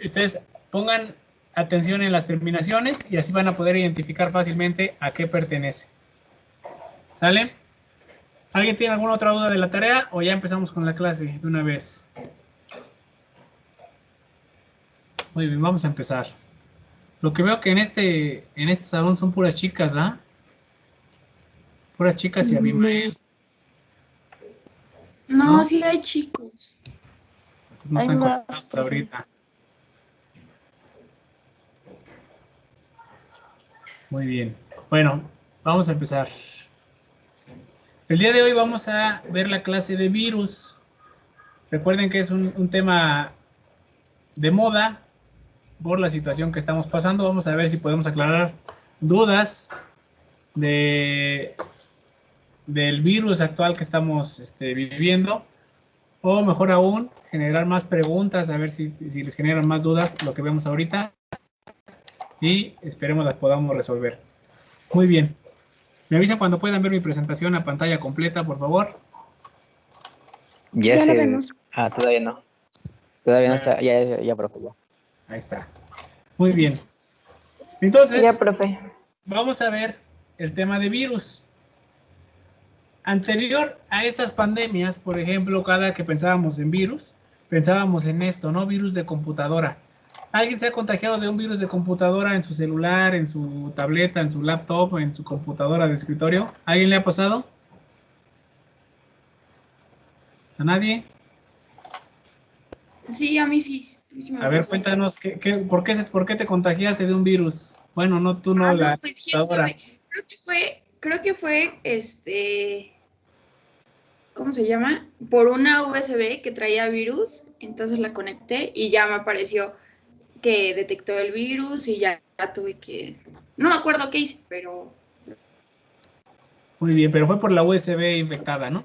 ustedes pongan atención en las terminaciones y así van a poder identificar fácilmente a qué pertenece. ¿Sale? ¿Alguien tiene alguna otra duda de la tarea o ya empezamos con la clase de una vez? Muy bien, vamos a empezar. Lo que veo que en este salón son puras chicas, ¿ah? Puras chicas y Abimael. No, sí hay chicos. Pues no están conectados ahorita. Muy bien. Bueno, vamos a empezar. El día de hoy vamos a ver la clase de virus. Recuerden que es un tema de moda por la situación que estamos pasando. Vamos a ver si podemos aclarar dudas del virus actual que estamos viviendo. O mejor aún, generar más preguntas, a ver si les generan más dudas lo que vemos ahorita. Y esperemos las podamos resolver. Muy bien. Me avisan cuando puedan ver mi presentación a pantalla completa, por favor. Ya la vemos. Ah, todavía no. Todavía no está. Ya, profe. Ahí está. Muy bien. Entonces, ya, profe. Vamos a ver el tema de virus. Anterior a estas pandemias, por ejemplo, cada que pensábamos en virus, pensábamos en esto, ¿no? Virus de computadora. ¿Alguien se ha contagiado de un virus de computadora en su celular, en su tableta, en su laptop, en su computadora de escritorio? ¿Alguien le ha pasado? ¿A nadie? Sí, a mí sí. A ver, cuéntanos, ¿por qué te contagiaste de un virus? Bueno, no tú, no, la pues quién computadora. sabe. Creo que fue, ¿cómo se llama? Por una USB que traía virus, entonces la conecté y ya me apareció que detectó el virus y ya tuve que... No me acuerdo qué hice, pero... Muy bien, pero fue por la USB infectada, ¿no?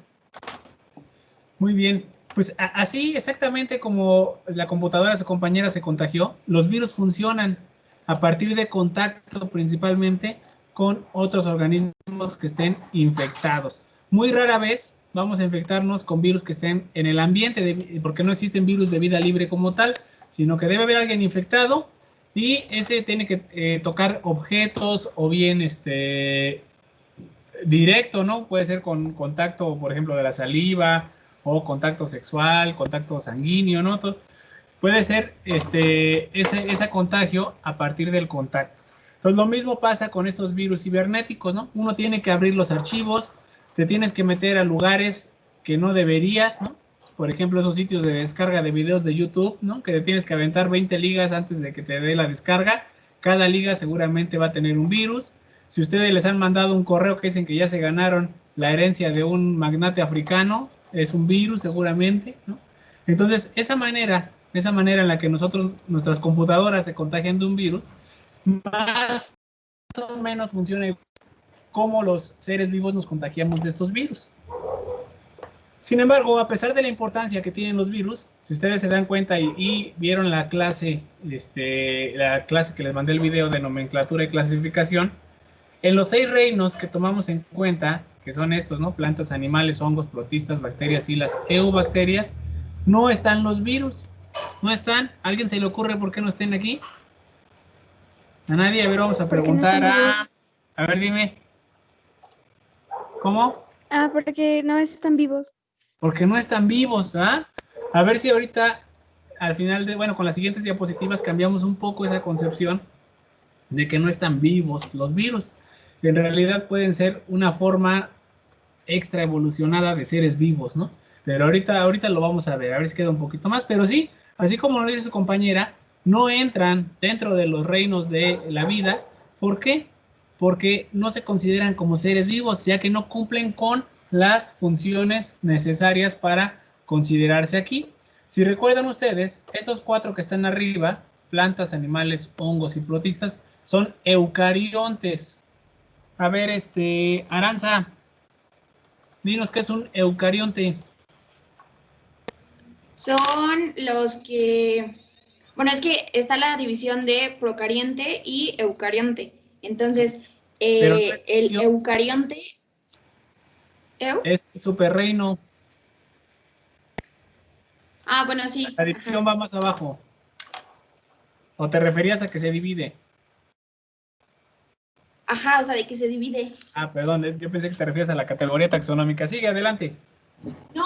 Muy bien. Pues así exactamente como la computadora de su compañera se contagió, los virus funcionan a partir de contacto principalmente con otros organismos que estén infectados. Muy rara vez vamos a infectarnos con virus que estén en el ambiente, porque no existen virus de vida libre como tal, sino que debe haber alguien infectado y ese tiene que tocar objetos o bien directo, ¿no? Puede ser con contacto, por ejemplo, de la saliva o contacto sexual, contacto sanguíneo, ¿no? Puede ser ese contagio a partir del contacto. Entonces, lo mismo pasa con estos virus cibernéticos, ¿no? Uno tiene que abrir los archivos, te tienes que meter a lugares que no deberías, ¿no? Por ejemplo, esos sitios de descarga de videos de YouTube, ¿no? Que te tienes que aventar 20 ligas antes de que te dé la descarga. Cada liga seguramente va a tener un virus. Si ustedes les han mandado un correo que dicen que ya se ganaron la herencia de un magnate africano, es un virus seguramente, ¿no? Entonces, esa manera en la que nuestras computadoras se contagian de un virus, más o menos funciona como los seres vivos nos contagiamos de estos virus. Sin embargo, a pesar de la importancia que tienen los virus, si ustedes se dan cuenta y vieron la clase que les mandé el video de nomenclatura y clasificación, en los 6 reinos que tomamos en cuenta, que son estos, ¿no? Plantas, animales, hongos, protistas, bacterias y las eubacterias, no están los virus. No están. ¿A alguien se le ocurre por qué no estén aquí? A nadie. A ver, vamos a preguntar a ver, dime. ¿Cómo? Porque no están vivos. Porque no están vivos, ¿ah? A ver si ahorita, al final con las siguientes diapositivas cambiamos un poco esa concepción de que no están vivos los virus. En realidad pueden ser una forma extra evolucionada de seres vivos, ¿no? Pero ahorita lo vamos a ver si queda un poquito más. Pero sí, así como lo dice su compañera, no entran dentro de los reinos de la vida. ¿Por qué? Porque no se consideran como seres vivos, ya que no cumplen con las funciones necesarias para considerarse aquí. Si recuerdan ustedes, estos 4 que están arriba, plantas, animales, hongos y protistas, son eucariontes. A ver, Aranza, dinos qué es un eucarionte. Son los que... Bueno, es que está la división de procarionte y eucarionte. Entonces, Pero no es el eucarionte... es superreino. Bueno, sí. La división va más abajo. ¿O te referías a que se divide? Ajá, o sea, de que se divide. Ah, perdón, yo pensé que te refieres a la categoría taxonómica. Sigue, adelante. No.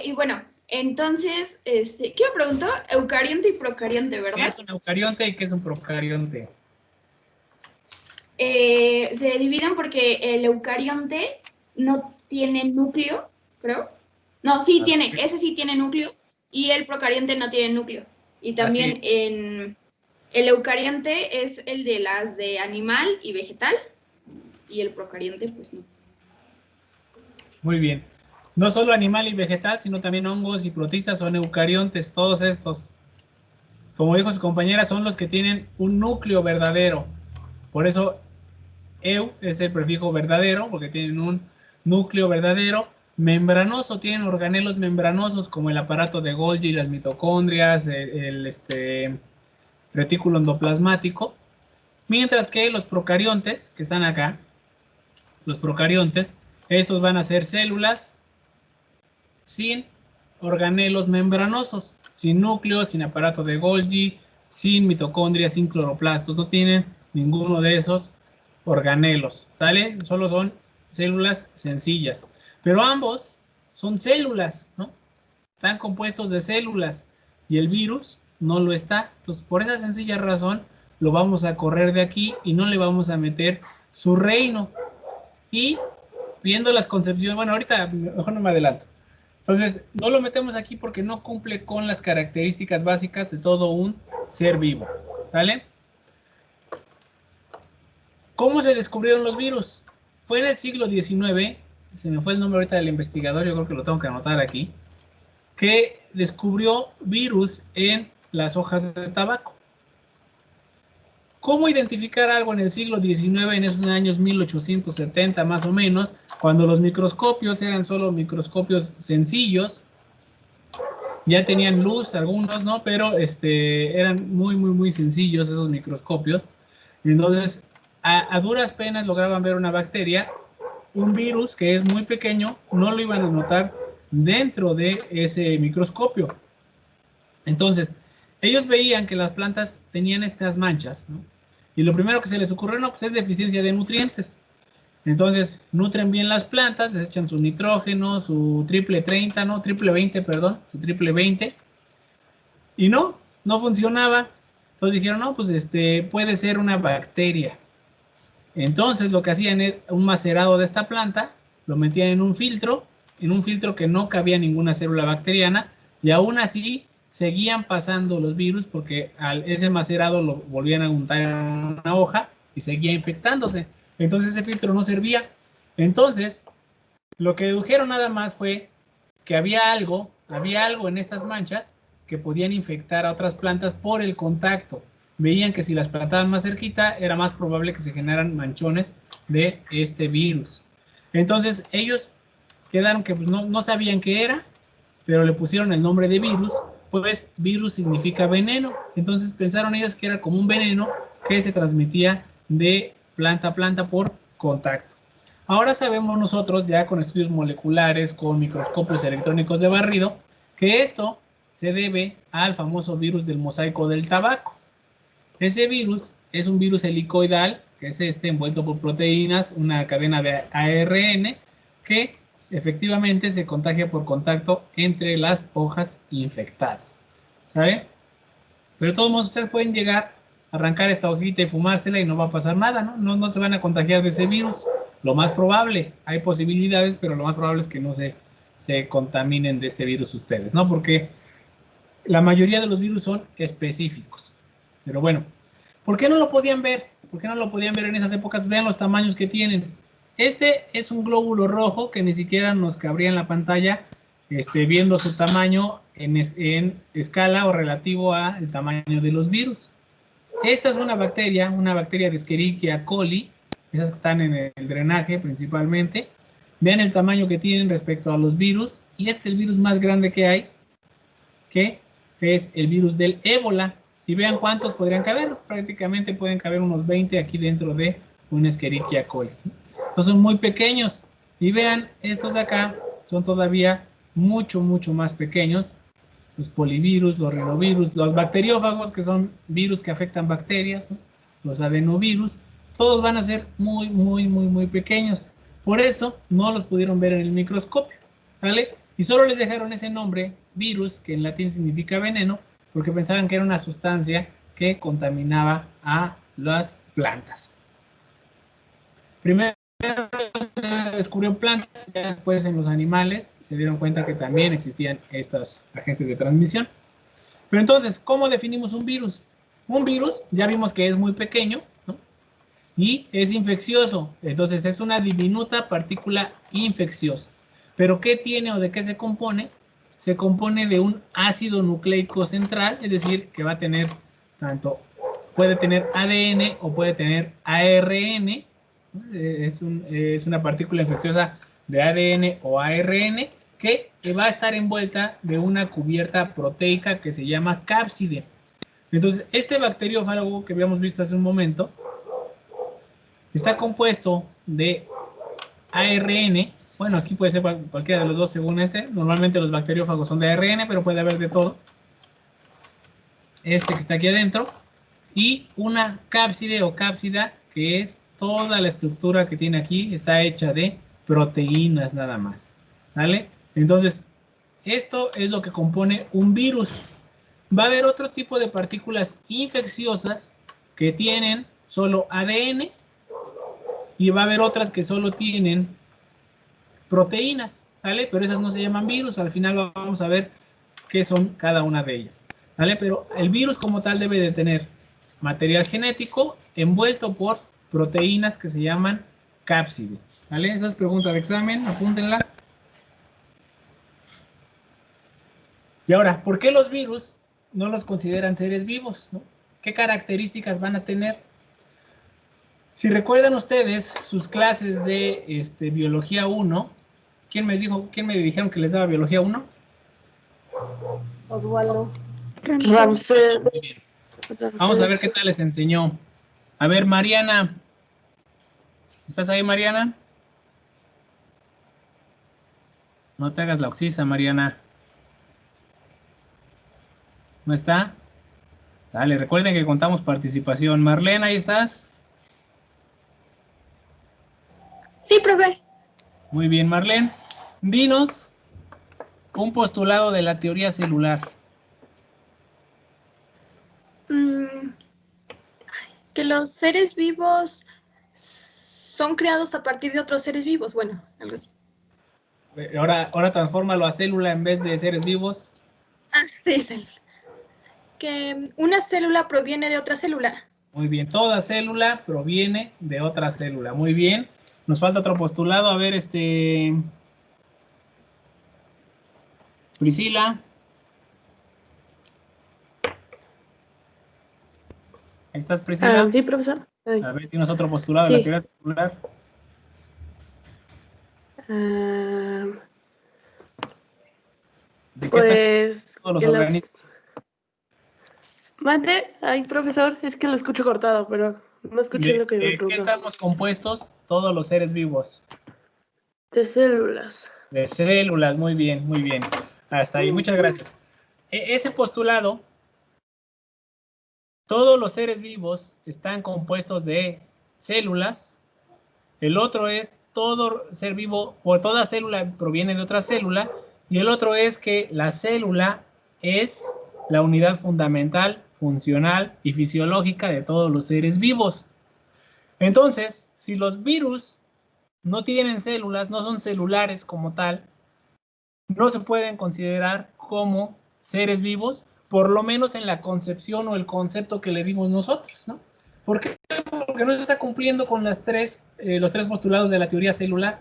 Y bueno, entonces, ¿qué me preguntó? Eucarionte y procarionte, ¿Qué ¿verdad? es un eucarionte y qué es un procarionte? Se dividen porque el eucarionte no tiene núcleo, creo. No, sí tiene, ese sí tiene núcleo y el procarionte no tiene núcleo. Y también el eucarionte es el de las de animal y vegetal y el procarionte pues no. Muy bien. No solo animal y vegetal, sino también hongos y protistas son eucariontes, todos estos. Como dijo su compañera, son los que tienen un núcleo verdadero. Por eso, eu es el prefijo verdadero, porque tienen un núcleo verdadero. Membranoso, tienen organelos membranosos, como el aparato de Golgi, las mitocondrias, el retículo endoplasmático. Mientras que los procariontes, que están acá, los procariontes, estos van a ser células sin organelos membranosos, sin núcleo, sin aparato de Golgi, sin mitocondrias, sin cloroplastos, no tienen ninguno de esos organelos, ¿sale? Solo son células sencillas, pero ambos son células, ¿no? Están compuestos de células y el virus no lo está. Entonces, por esa sencilla razón, lo vamos a correr de aquí y no le vamos a meter su reino. Y viendo las concepciones, bueno, ahorita mejor no me adelanto. Entonces, no lo metemos aquí porque no cumple con las características básicas de todo un ser vivo. ¿Vale? ¿Cómo se descubrieron los virus? Fue en el siglo XIX, se me fue el nombre ahorita del investigador, yo creo que lo tengo que anotar aquí, que descubrió virus en las hojas de tabaco. ¿Cómo identificar algo en el siglo XIX, en esos años 1870 más o menos, cuando los microscopios eran solo microscopios sencillos? Ya tenían luz algunos, ¿no? Pero eran muy sencillos esos microscopios. Entonces, a duras penas lograban ver una bacteria. Un virus que es muy pequeño, no lo iban a notar dentro de ese microscopio. Entonces, ellos veían que las plantas tenían estas manchas, ¿no? Y lo primero que se les ocurrió, no, pues es deficiencia de nutrientes. Entonces, nutren bien las plantas, les echan su nitrógeno, su triple 30, no, triple 20, perdón, su triple 20. Y no funcionaba. Entonces dijeron, no, pues puede ser una bacteria. Entonces lo que hacían era un macerado de esta planta, lo metían en un filtro que no cabía ninguna célula bacteriana, y aún así seguían pasando los virus porque ese macerado lo volvían a untar en una hoja y seguía infectándose. Entonces ese filtro no servía. Entonces, lo que dedujeron nada más fue que había algo en estas manchas que podían infectar a otras plantas por el contacto. Veían que si las plantaban más cerquita, era más probable que se generaran manchones de este virus. Entonces, ellos quedaron que pues, no sabían qué era, pero le pusieron el nombre de virus, pues virus significa veneno. Entonces pensaron ellos que era como un veneno que se transmitía de planta a planta por contacto. Ahora sabemos nosotros, ya con estudios moleculares, con microscopios electrónicos de barrido, que esto se debe al famoso virus del mosaico del tabaco. Ese virus es un virus helicoidal, que es envuelto por proteínas, una cadena de ARN, que efectivamente se contagia por contacto entre las hojas infectadas. ¿Sabe? Pero de todos modos ustedes pueden llegar a arrancar esta hojita y fumársela y no va a pasar nada, ¿no? No se van a contagiar de ese virus. Lo más probable, hay posibilidades, pero lo más probable es que no se contaminen de este virus ustedes, ¿no? Porque la mayoría de los virus son específicos. Pero bueno, ¿por qué no lo podían ver? ¿Por qué no lo podían ver en esas épocas? Vean los tamaños que tienen. Este es un glóbulo rojo que ni siquiera nos cabría en la pantalla, viendo su tamaño en escala o relativo al tamaño de los virus. Esta es una bacteria de Escherichia coli, esas que están en el drenaje principalmente. Vean el tamaño que tienen respecto a los virus, y este es el virus más grande que hay, que es el virus del ébola. Y vean cuántos podrían caber, prácticamente pueden caber unos 20 aquí dentro de un Escherichia coli. Entonces son muy pequeños, y vean, estos de acá son todavía mucho más pequeños. los polivirus, los rinovirus, los bacteriófagos, que son virus que afectan bacterias, ¿no? Los adenovirus, todos van a ser muy pequeños. Por eso no los pudieron ver en el microscopio, ¿vale? Y solo les dejaron ese nombre, virus, que en latín significa veneno, porque pensaban que era una sustancia que contaminaba a las plantas. Primero se descubrió en plantas, ya después en los animales se dieron cuenta que también existían estos agentes de transmisión. Pero entonces, ¿cómo definimos un virus? Un virus, ya vimos que es muy pequeño, ¿no? Y es infeccioso, entonces es una diminuta partícula infecciosa. ¿Pero qué tiene o de qué se compone? Se compone de un ácido nucleico central, es decir, que va a tener tanto, puede tener ADN o puede tener ARN, es una partícula infecciosa de ADN o ARN que va a estar envuelta de una cubierta proteica que se llama cápside. Entonces, este bacteriófago que habíamos visto hace un momento está compuesto de ARN. Bueno, aquí puede ser cualquiera de los dos según este. Normalmente los bacteriófagos son de ARN, pero puede haber de todo. Este que está aquí adentro. Y una cápside o cápsida, que es toda la estructura que tiene aquí, está hecha de proteínas nada más. ¿Sale? Entonces, esto es lo que compone un virus. Va a haber otro tipo de partículas infecciosas que tienen solo ADN y va a haber otras que solo tienen proteínas, ¿sale? Pero esas no se llaman virus, al final vamos a ver qué son cada una de ellas, ¿vale? Pero el virus como tal debe de tener material genético envuelto por proteínas que se llaman cápside, ¿vale? Esas preguntas de examen, apúntenla. Y ahora, ¿por qué los virus no los consideran seres vivos, ¿no? ¿Qué características van a tener? Si recuerdan ustedes sus clases de biología 1, ¿quién me dijeron que les daba biología 1? Osvaldo. Ramsés. Muy bien. Vamos a ver qué tal les enseñó. A ver, Mariana. ¿Estás ahí, Mariana? No te hagas la oxisa, Mariana. ¿No está? Dale, recuerden que contamos participación. Marlene, ¿ahí estás? Sí, profe. Muy bien, Marlene. Dinos un postulado de la teoría celular. Que los seres vivos son creados a partir de otros seres vivos. Bueno, algo así. Ahora transfórmalo a célula en vez de seres vivos. Ah, sí, célula. Que una célula proviene de otra célula. Muy bien, toda célula proviene de otra célula. Muy bien. Nos falta otro postulado. A ver, Priscila. Ahí estás, Priscila. Sí, profesor. A ver, tienes otro postulado de la teoría celular. ¿De qué Pues están todos los organismos? Mate, ay, profesor, es que lo escucho cortado, pero no escuché lo que me ¿De qué preguntó. estamos compuestos todos los seres vivos? De células. De células, muy bien, muy bien. Hasta ahí, muchas gracias. Ese postulado, todos los seres vivos están compuestos de células. El otro es todo ser vivo, o toda célula proviene de otra célula. Y el otro es que la célula es la unidad fundamental, funcional y fisiológica de todos los seres vivos. Entonces, si los virus no tienen células, no son celulares como tal, no se pueden considerar como seres vivos, por lo menos en la concepción o el concepto que le dimos nosotros, ¿no? ¿Por qué? Porque no se está cumpliendo con los tres postulados de la teoría celular.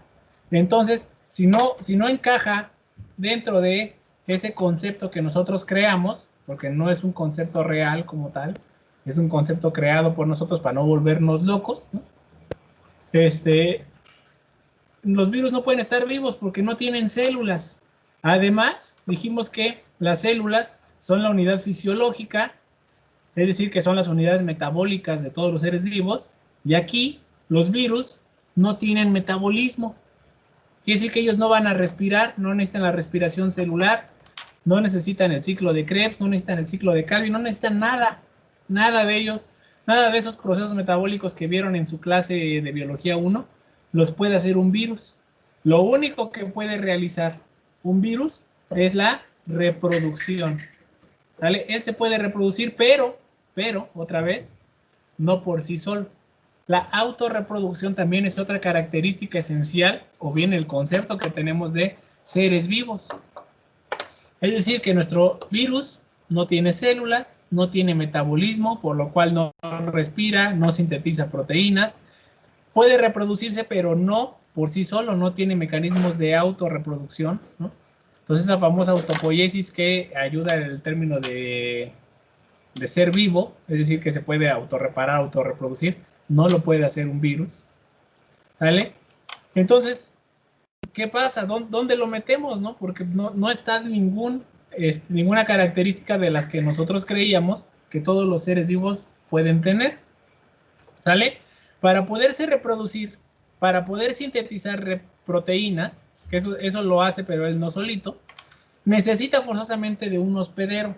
Entonces, si no encaja dentro de ese concepto que nosotros creamos, porque no es un concepto real como tal, es un concepto creado por nosotros para no volvernos locos, ¿no? Los virus no pueden estar vivos porque no tienen células. Además, dijimos que las células son la unidad fisiológica, es decir, que son las unidades metabólicas de todos los seres vivos, y aquí los virus no tienen metabolismo. Quiere decir que ellos no van a respirar, no necesitan la respiración celular, no necesitan el ciclo de Krebs, no necesitan el ciclo de Calvin, no necesitan nada, nada de ellos, nada de esos procesos metabólicos que vieron en su clase de biología 1, los puede hacer un virus. Lo único que puede realizar un virus es la reproducción, ¿vale? Él se puede reproducir, pero, otra vez, no por sí solo. La autorreproducción también es otra característica esencial, o bien el concepto que tenemos de seres vivos. Es decir, que nuestro virus no tiene células, no tiene metabolismo, por lo cual no respira, no sintetiza proteínas. Puede reproducirse, pero no por sí solo, no tiene mecanismos de autorreproducción, ¿no? Entonces, esa famosa autopoiesis que ayuda en el término de ser vivo, es decir, que se puede autorreparar, autorreproducir, no lo puede hacer un virus, ¿vale? Entonces, ¿qué pasa? ¿Dónde lo metemos, no? Porque no está ninguna característica de las que nosotros creíamos que todos los seres vivos pueden tener, ¿sale? Para poderse reproducir, para poder sintetizar proteínas, que eso lo hace, pero él no solito, necesita forzosamente de un hospedero.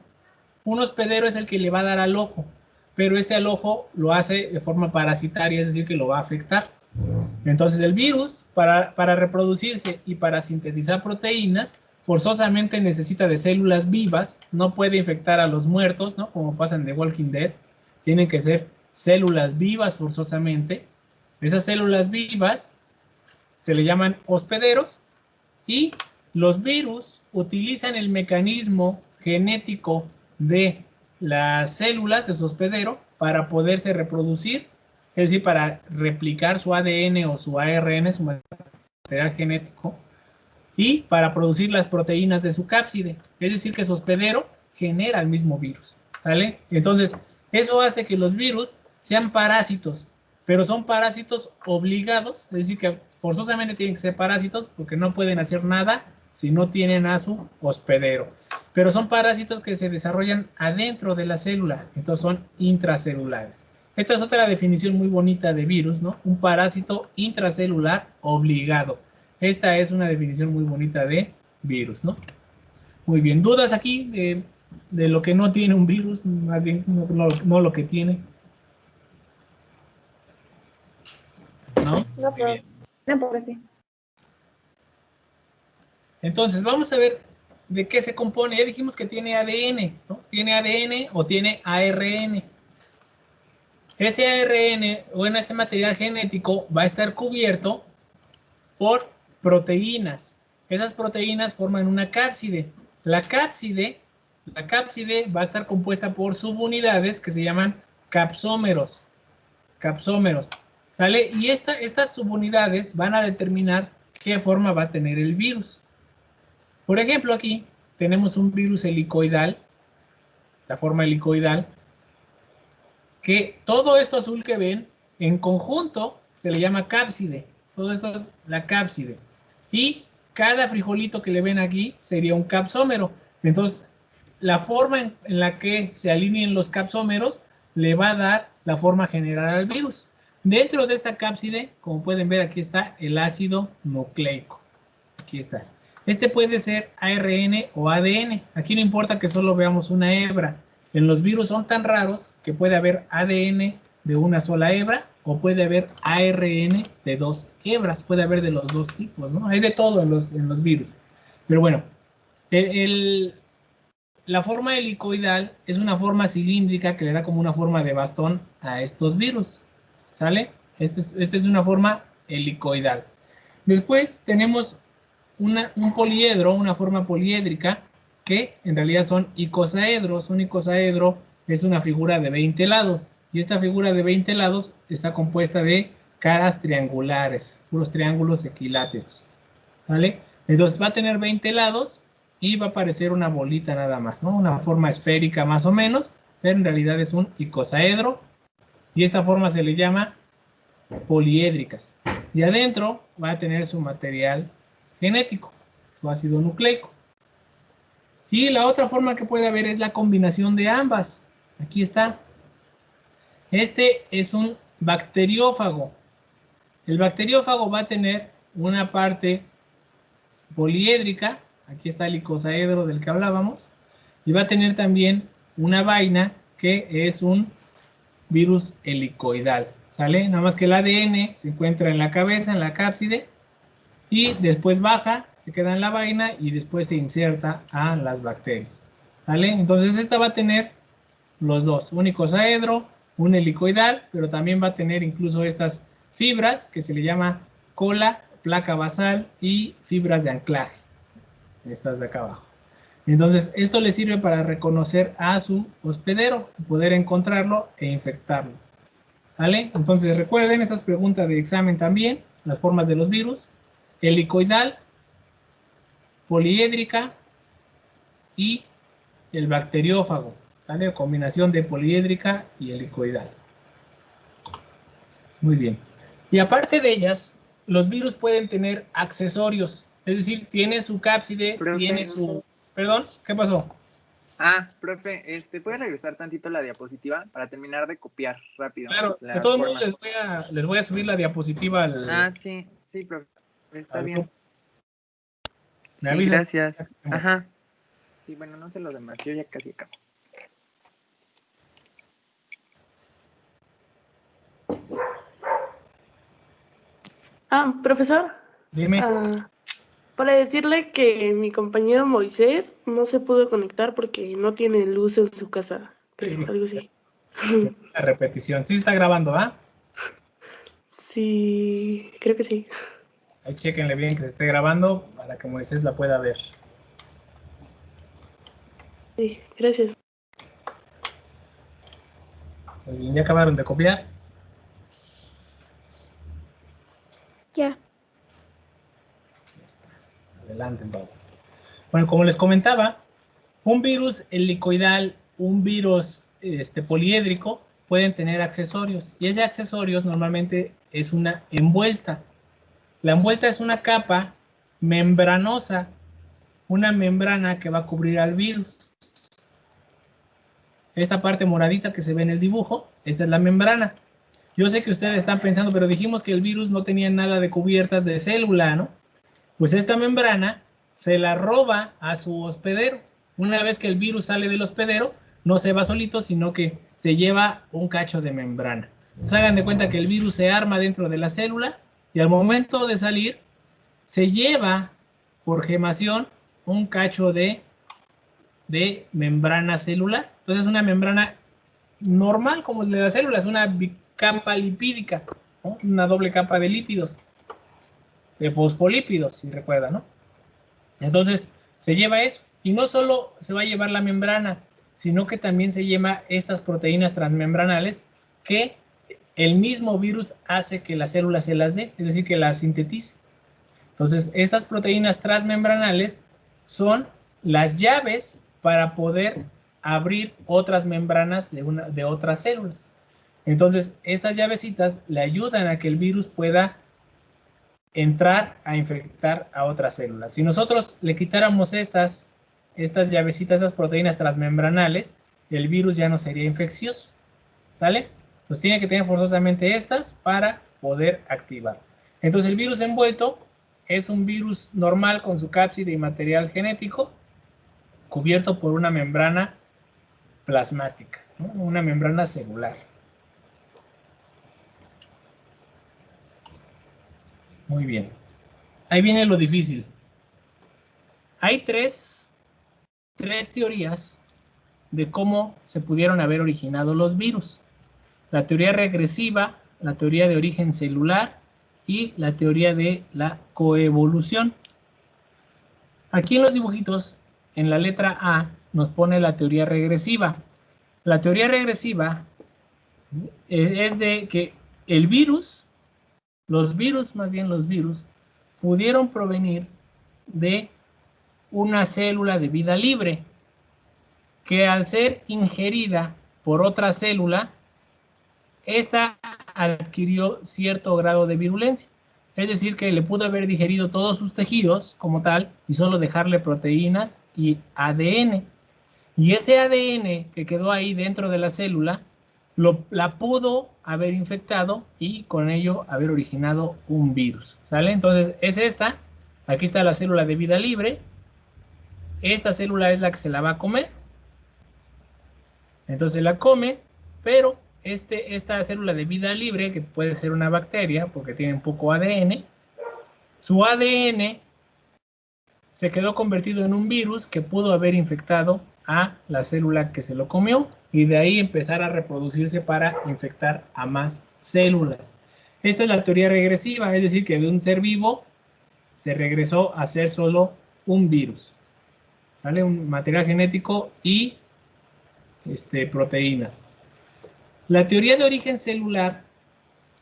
Un hospedero es el que le va a dar al ojo, pero al ojo lo hace de forma parasitaria, es decir, que lo va a afectar. Entonces el virus, para reproducirse y para sintetizar proteínas, forzosamente necesita de células vivas, no puede infectar a los muertos, ¿no? Como pasa en The Walking Dead, tienen que ser células vivas forzosamente. Esas células vivas se le llaman hospederos y los virus utilizan el mecanismo genético de las células de su hospedero para poderse reproducir, es decir, para replicar su ADN o su ARN, su material genético, y para producir las proteínas de su cápside. Es decir, que su hospedero genera el mismo virus, ¿vale? Entonces, eso hace que los virus sean parásitos, pero son parásitos obligados, es decir, que forzosamente tienen que ser parásitos porque no pueden hacer nada si no tienen a su hospedero. Pero son parásitos que se desarrollan adentro de la célula, entonces son intracelulares. Esta es otra definición muy bonita de virus, ¿no? Un parásito intracelular obligado. Esta es una definición muy bonita de virus, ¿no? Muy bien, ¿dudas aquí de lo que no tiene un virus? Más bien, no lo que tiene. ¿No? No, Muy bien. no, profe. Entonces, vamos a ver de qué se compone. Ya dijimos que tiene ADN, ¿no? Tiene ADN o tiene ARN. Ese ARN, bueno, ese material genético va a estar cubierto por proteínas. Esas proteínas forman una cápside. La cápside va a estar compuesta por subunidades que se llaman capsómeros. ¿Sale? Y estas subunidades van a determinar qué forma va a tener el virus. Por ejemplo, aquí tenemos un virus helicoidal, la forma helicoidal, que todo esto azul que ven, en conjunto, se le llama cápside. Todo esto es la cápside. Y cada frijolito que le ven aquí sería un capsómero. Entonces, la forma en la que se alineen los capsómeros le va a dar la forma general al virus. Dentro de esta cápside, como pueden ver, aquí está el ácido nucleico. Aquí está. Este puede ser ARN o ADN. Aquí no importa que solo veamos una hebra. En los virus son tan raros que puede haber ADN de una sola hebra o puede haber ARN de 2 hebras. Puede haber de los dos tipos, ¿no? Hay de todo en los virus. Pero bueno, la forma helicoidal es una forma cilíndrica que le da como una forma de bastón a estos virus. ¿Sale? Esta es una forma helicoidal. Después tenemos un poliedro, una forma poliédrica, que en realidad son icosaedros. Un icosaedro es una figura de 20 lados. Y esta figura de 20 lados está compuesta de caras triangulares, puros triángulos equiláteros. ¿Vale? Entonces va a tener 20 lados y va a aparecer una bolita nada más, ¿no? Una forma esférica más o menos, pero en realidad es un icosaedro. Y esta forma se le llama poliédricas. Y adentro va a tener su material genético, su ácido nucleico. Y la otra forma que puede haber es la combinación de ambas. Aquí está. Este es un bacteriófago. El bacteriófago va a tener una parte poliédrica, aquí está el icosaedro del que hablábamos, y va a tener también una vaina que es un virus helicoidal, ¿sale? Nada más que el ADN se encuentra en la cabeza, en la cápside, y después baja, se queda en la vaina y después se inserta a las bacterias, ¿sale? Entonces esta va a tener los dos, un icosaedro, un helicoidal, pero también va a tener incluso estas fibras que se le llama cola, placa basal y fibras de anclaje, estas de acá abajo. Entonces esto le sirve para reconocer a su hospedero, poder encontrarlo e infectarlo, ¿vale? Entonces recuerden estas preguntas de examen también, las formas de los virus, helicoidal, poliédrica y el bacteriófago, ¿vale? Combinación de poliédrica y helicoidal. Muy bien. Y aparte de ellas, los virus pueden tener accesorios, es decir, tiene su cápside, tiene su... Perdón, ¿qué pasó? Profe, ¿puede regresar tantito la diapositiva para terminar de copiar rápido? Claro, de todos modos les voy a subir la diapositiva al... Sí, profe, está al bien. grupo. Sí, Me avisa. gracias. Ajá. Sí, bueno, no sé lo demás, yo ya casi acabo. Profesor. Dime. Para decirle que mi compañero Moisés no se pudo conectar porque no tiene luz en su casa, creo, algo así. La repetición. Sí está grabando, ¿ah? Sí, creo que sí. Ahí chéquenle bien que se esté grabando para que Moisés la pueda ver. Sí, gracias. Muy bien, ¿ya acabaron de copiar? Ya. Adelante entonces. Bueno, como les comentaba, un virus helicoidal, un virus poliédrico pueden tener accesorios y ese accesorios normalmente es una envuelta. La envuelta es una capa membranosa, una membrana que va a cubrir al virus. Esta parte moradita que se ve en el dibujo, esta es la membrana. Yo sé que ustedes están pensando, pero dijimos que el virus no tenía nada de cubiertas de célula, ¿no? Pues esta membrana se la roba a su hospedero. Una vez que el virus sale del hospedero, no se va solito, sino que se lleva un cacho de membrana. Entonces hagan de cuenta que el virus se arma dentro de la célula y al momento de salir, se lleva por gemación un cacho de membrana celular. Entonces es una membrana normal como el de la célula, es una bicapa lipídica, ¿no? Una doble capa de lípidos, de fosfolípidos, si recuerdan, ¿no? Entonces se lleva eso y no solo se va a llevar la membrana, sino que también se lleva estas proteínas transmembranales que el mismo virus hace que la célula se las dé, es decir, que las sintetice. Entonces estas proteínas transmembranales son las llaves para poder abrir otras membranas de otras células. Entonces, estas llavecitas le ayudan a que el virus pueda entrar a infectar a otras células. Si nosotros le quitáramos estas llavecitas, estas proteínas transmembranales, el virus ya no sería infeccioso, ¿sale? Pues tiene que tener forzosamente estas para poder activar. Entonces, el virus envuelto es un virus normal con su cápside y material genético cubierto por una membrana plasmática, ¿no? Una membrana celular. Muy bien. Ahí viene lo difícil. Hay tres teorías de cómo se pudieron haber originado los virus. La teoría regresiva, la teoría de origen celular y la teoría de la coevolución. Aquí en los dibujitos, en la letra A, nos pone la teoría regresiva. La teoría regresiva es de que el virus, los virus, pudieron provenir de una célula de vida libre que al ser ingerida por otra célula, esta adquirió cierto grado de virulencia. Es decir, que le pudo haber digerido todos sus tejidos como tal y solo dejarle proteínas y ADN. Y ese ADN que quedó ahí dentro de la célula, la pudo haber infectado y con ello haber originado un virus, ¿sale? Entonces es esta, aquí está la célula de vida libre, esta célula es la que se la va a comer. Entonces la come, pero esta célula de vida libre, que puede ser una bacteria porque tiene un poco ADN, su ADN se quedó convertido en un virus que pudo haber infectado a la célula que se lo comió y de ahí empezar a reproducirse para infectar a más células. Esta es la teoría regresiva, es decir, que de un ser vivo se regresó a ser solo un virus, ¿vale? Un material genético y proteínas. La teoría de origen celular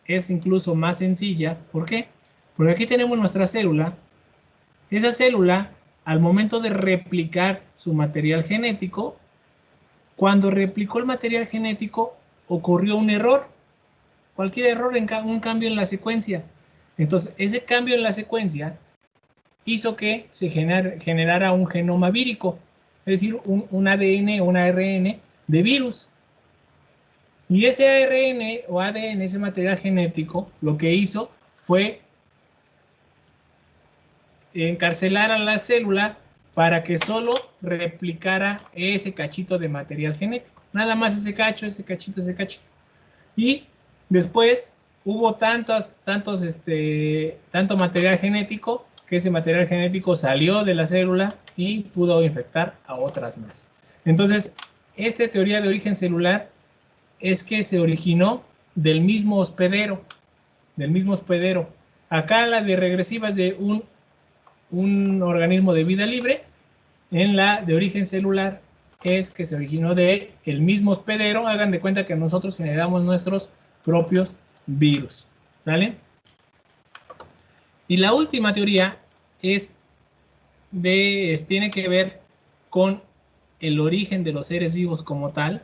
es incluso más sencilla. ¿Por qué? Porque aquí tenemos nuestra célula. Esa célula, al momento de replicar su material genético, cuando replicó el material genético, ocurrió un error. Cualquier error, un cambio en la secuencia. Entonces, ese cambio en la secuencia hizo que se generara un genoma vírico, es decir, un ADN o un ARN de virus. Y ese ARN o ADN, ese material genético, lo que hizo fue encarcelar a la célula para que solo replicara ese cachito de material genético. Nada más ese cacho, ese cachito, ese cachito. Y después hubo tanto material genético que ese material genético salió de la célula y pudo infectar a otras más. Entonces, esta teoría de origen celular es que se originó del mismo hospedero. Acá la de regresiva es de un organismo de vida libre. En la de origen celular es que se originó de el mismo hospedero. Hagan de cuenta que nosotros generamos nuestros propios virus. ¿Sale? Y la última teoría tiene que ver con el origen de los seres vivos como tal,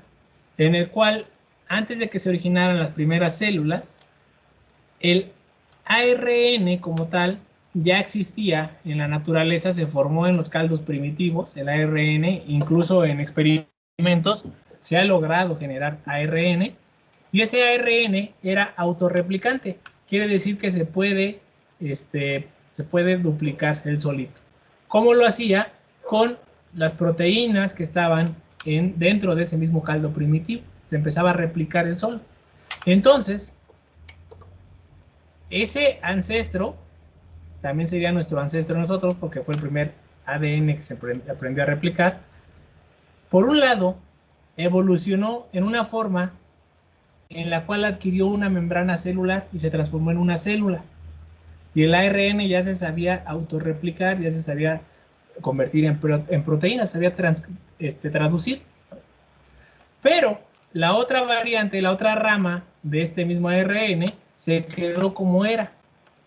en el cual, antes de que se originaran las primeras células, el ARN como tal ya existía en la naturaleza, se formó en los caldos primitivos, el ARN, incluso en experimentos se ha logrado generar ARN, y ese ARN era autorreplicante, quiere decir que se puede duplicar él solito. ¿Cómo lo hacía? Con las proteínas que estaban dentro de ese mismo caldo primitivo, se empezaba a replicar él solo. Entonces, ese ancestro también sería nuestro ancestro nosotros, porque fue el primer ADN que se aprendió a replicar. Por un lado, evolucionó en una forma en la cual adquirió una membrana celular y se transformó en una célula. Y el ARN ya se sabía autorreplicar, ya se sabía convertir en proteínas, sabía traducir. Pero la otra variante, la otra rama de este mismo ARN se quedó como era.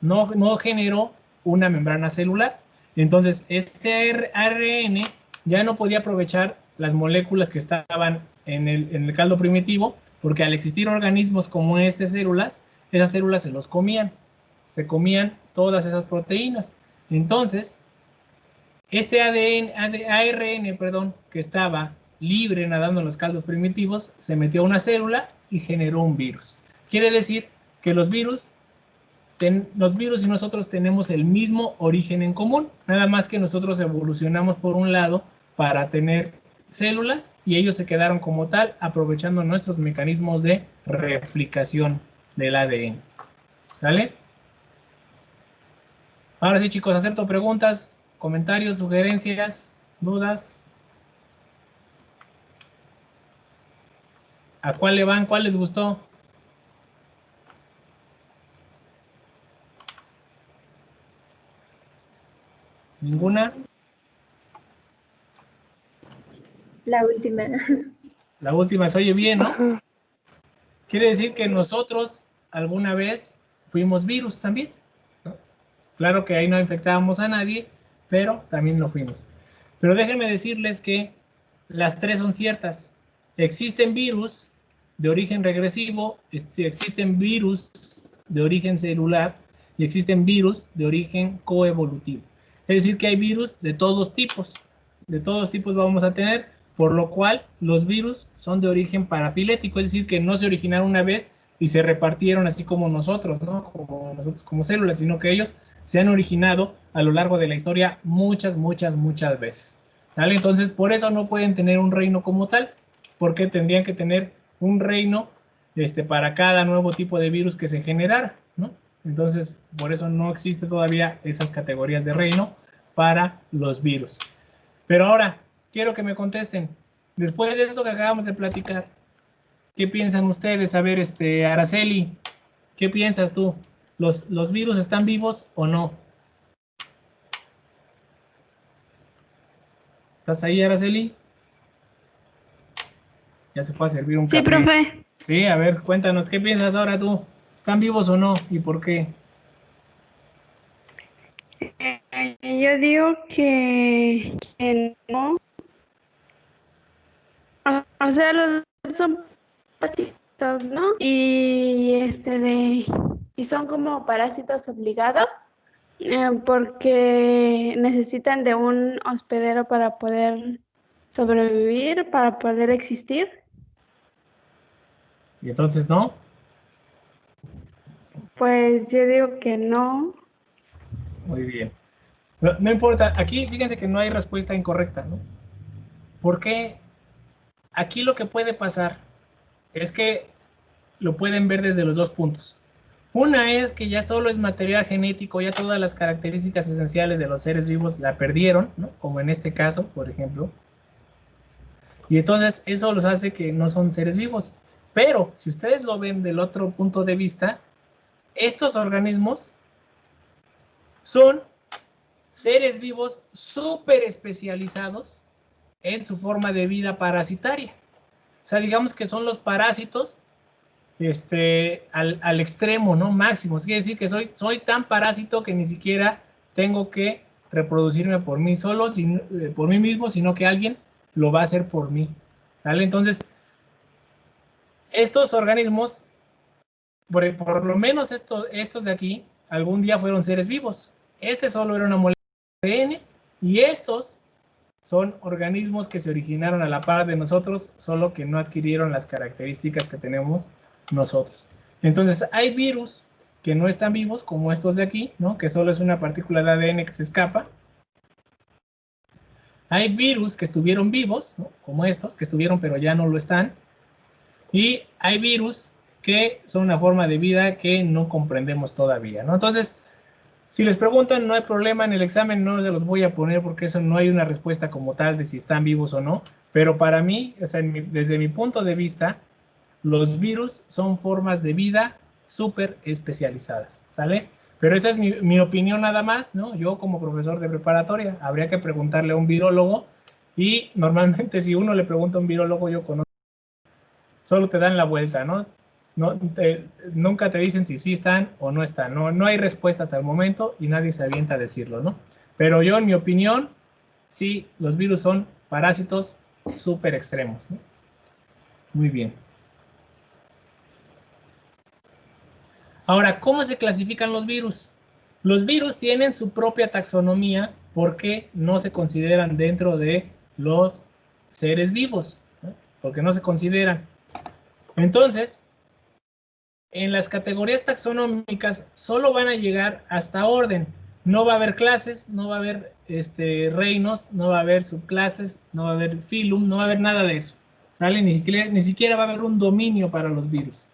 No generó una membrana celular. Entonces, este ARN ya no podía aprovechar las moléculas que estaban en el caldo primitivo, porque al existir organismos como estas células, esas células se los comían. Se comían todas esas proteínas. Entonces, este ARN, que estaba libre nadando en los caldos primitivos, se metió a una célula y generó un virus. Quiere decir que los virus y nosotros tenemos el mismo origen en común, nada más que nosotros evolucionamos por un lado para tener células y ellos se quedaron como tal, aprovechando nuestros mecanismos de replicación del ADN. ¿Sale? Ahora sí, chicos, acepto preguntas, comentarios, sugerencias, dudas. ¿A cuál le van? ¿Cuál les gustó? ¿Ninguna? La última. La última se oye bien, ¿no? Quiere decir que nosotros alguna vez fuimos virus también, ¿no? Claro que ahí no infectábamos a nadie, pero también lo fuimos. Pero déjenme decirles que las tres son ciertas. Existen virus de origen regresivo, existen virus de origen celular y existen virus de origen coevolutivo. Es decir, que hay virus de todos tipos. De todos tipos vamos a tener, por lo cual los virus son de origen parafilético, es decir, que no se originaron una vez y se repartieron así como nosotros, ¿no? Como nosotros como células, sino que ellos se han originado a lo largo de la historia muchas veces. ¿Sale? Entonces, por eso no pueden tener un reino como tal, porque tendrían que tener un reino para cada nuevo tipo de virus que se generara, ¿no? Entonces, por eso no existe todavía esas categorías de reino para los virus. Pero ahora, quiero que me contesten, después de esto que acabamos de platicar, ¿qué piensan ustedes? A ver, Araceli, ¿qué piensas tú? ¿Los virus están vivos o no? ¿Estás ahí, Araceli? Ya se fue a servir un café. Sí, profe. Sí, a ver, cuéntanos, ¿qué piensas ahora tú? ¿Están vivos o no? ¿Y por qué? Yo digo que no. O sea, los son parásitos, ¿no? Y son como parásitos obligados porque necesitan de un hospedero para poder sobrevivir, para poder existir. ¿Y entonces no? Pues yo digo que no. Muy bien. No importa, aquí fíjense que no hay respuesta incorrecta, ¿no? Porque aquí lo que puede pasar es que lo pueden ver desde los dos puntos. Una es que ya solo es material genético, ya todas las características esenciales de los seres vivos la perdieron, ¿no? Como en este caso, por ejemplo. Y entonces eso los hace que no son seres vivos. Pero si ustedes lo ven del otro punto de vista, estos organismos son seres vivos súper especializados en su forma de vida parasitaria. O sea, digamos que son los parásitos al extremo, ¿no? Máximo. Quiere decir que soy tan parásito que ni siquiera tengo que reproducirme por mí solo, por mí mismo, sino que alguien lo va a hacer por mí. ¿Vale? Entonces, estos organismos, por lo menos estos de aquí, algún día fueron seres vivos. Este solo era una molécula de ADN y estos son organismos que se originaron a la par de nosotros, solo que no adquirieron las características que tenemos nosotros. Entonces, hay virus que no están vivos, como estos de aquí, ¿no? Que solo es una partícula de ADN que se escapa. Hay virus que estuvieron vivos, ¿no? Como estos, que estuvieron pero ya no lo están. Y hay virus que son una forma de vida que no comprendemos todavía, ¿no? Entonces, si les preguntan, no hay problema, en el examen no se los voy a poner porque eso no hay una respuesta como tal de si están vivos o no. Pero para mí, o sea, desde mi punto de vista, los virus son formas de vida súper especializadas, ¿sale? Pero esa es mi opinión nada más, ¿no? Yo como profesor de preparatoria, habría que preguntarle a un virólogo y normalmente si uno le pregunta a un virólogo, yo conozco, solo te dan la vuelta, ¿no? Nunca te dicen si sí están o no están, no hay respuesta hasta el momento y nadie se avienta a decirlo, ¿no? Pero yo, en mi opinión, sí, los virus son parásitos súper extremos, ¿no? Muy bien. Ahora, ¿cómo se clasifican los virus? Los virus tienen su propia taxonomía porque no se consideran dentro de los seres vivos, ¿no? Porque no se consideran. Entonces, en las categorías taxonómicas solo van a llegar hasta orden. No va a haber clases, no va a haber reinos, no va a haber subclases, no va a haber filum, no va a haber nada de eso. ¿Sale? Ni siquiera va a haber un dominio para los virus.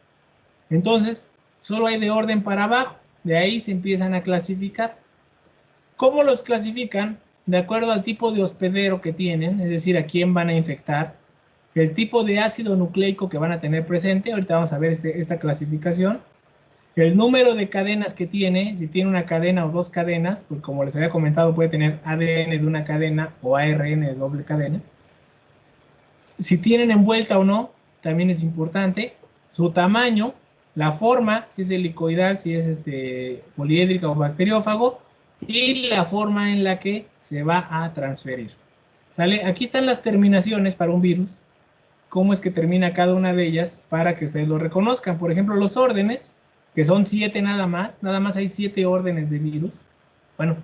Entonces, solo hay de orden para abajo. De ahí se empiezan a clasificar. ¿Cómo los clasifican? De acuerdo al tipo de hospedero que tienen, es decir, a quién van a infectar, el tipo de ácido nucleico que van a tener presente, ahorita vamos a ver esta clasificación, el número de cadenas que tiene, si tiene una cadena o dos cadenas, pues como les había comentado, puede tener ADN de una cadena o ARN de doble cadena. Si tienen envuelta o no, también es importante. Su tamaño, la forma, si es helicoidal, si es poliédrica o bacteriófago, y la forma en la que se va a transferir. ¿Sale? Aquí están las terminaciones para un virus. Cómo es que termina cada una de ellas para que ustedes lo reconozcan. Por ejemplo, los órdenes, que son 7 nada más hay 7 órdenes de virus. Bueno,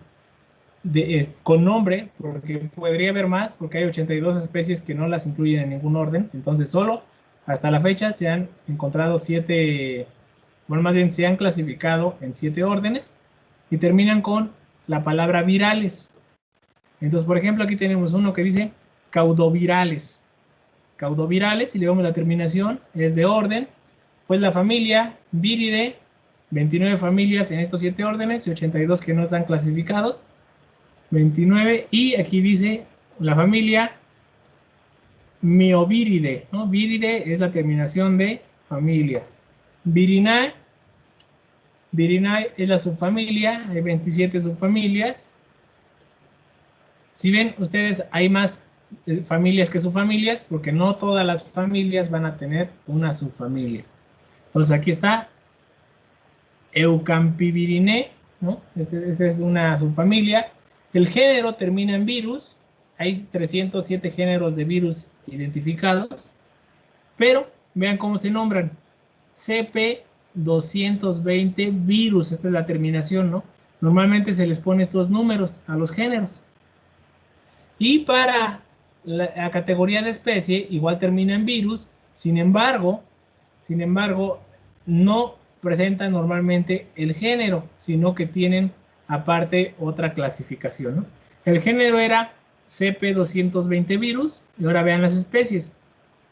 con nombre, porque podría haber más, porque hay 82 especies que no las incluyen en ningún orden. Entonces, solo hasta la fecha se han encontrado 7, bueno, más bien se han clasificado en 7 órdenes y terminan con la palabra virales. Entonces, por ejemplo, aquí tenemos uno que dice caudovirales. Caudovirales, si le vemos la terminación, es de orden. Pues la familia Viridae, 29 familias en estos 7 órdenes y 82 que no están clasificados. 29, y aquí dice la familia Mioviridae, ¿no? Viridae es la terminación de familia. Virinae es la subfamilia, hay 27 subfamilias. Si ven ustedes, hay más familias que subfamilias, porque no todas las familias van a tener una subfamilia. Entonces aquí está Eucampivirinae, ¿no? Esta es una subfamilia. El género termina en virus. Hay 307 géneros de virus identificados. Pero vean cómo se nombran. CP220 virus. Esta es la terminación, ¿no? Normalmente se les pone estos números a los géneros. Y para la categoría de especie, igual termina en virus. Sin embargo, no presentan normalmente el género, sino que tienen aparte otra clasificación, ¿no? El género era CP220 virus, y ahora vean las especies.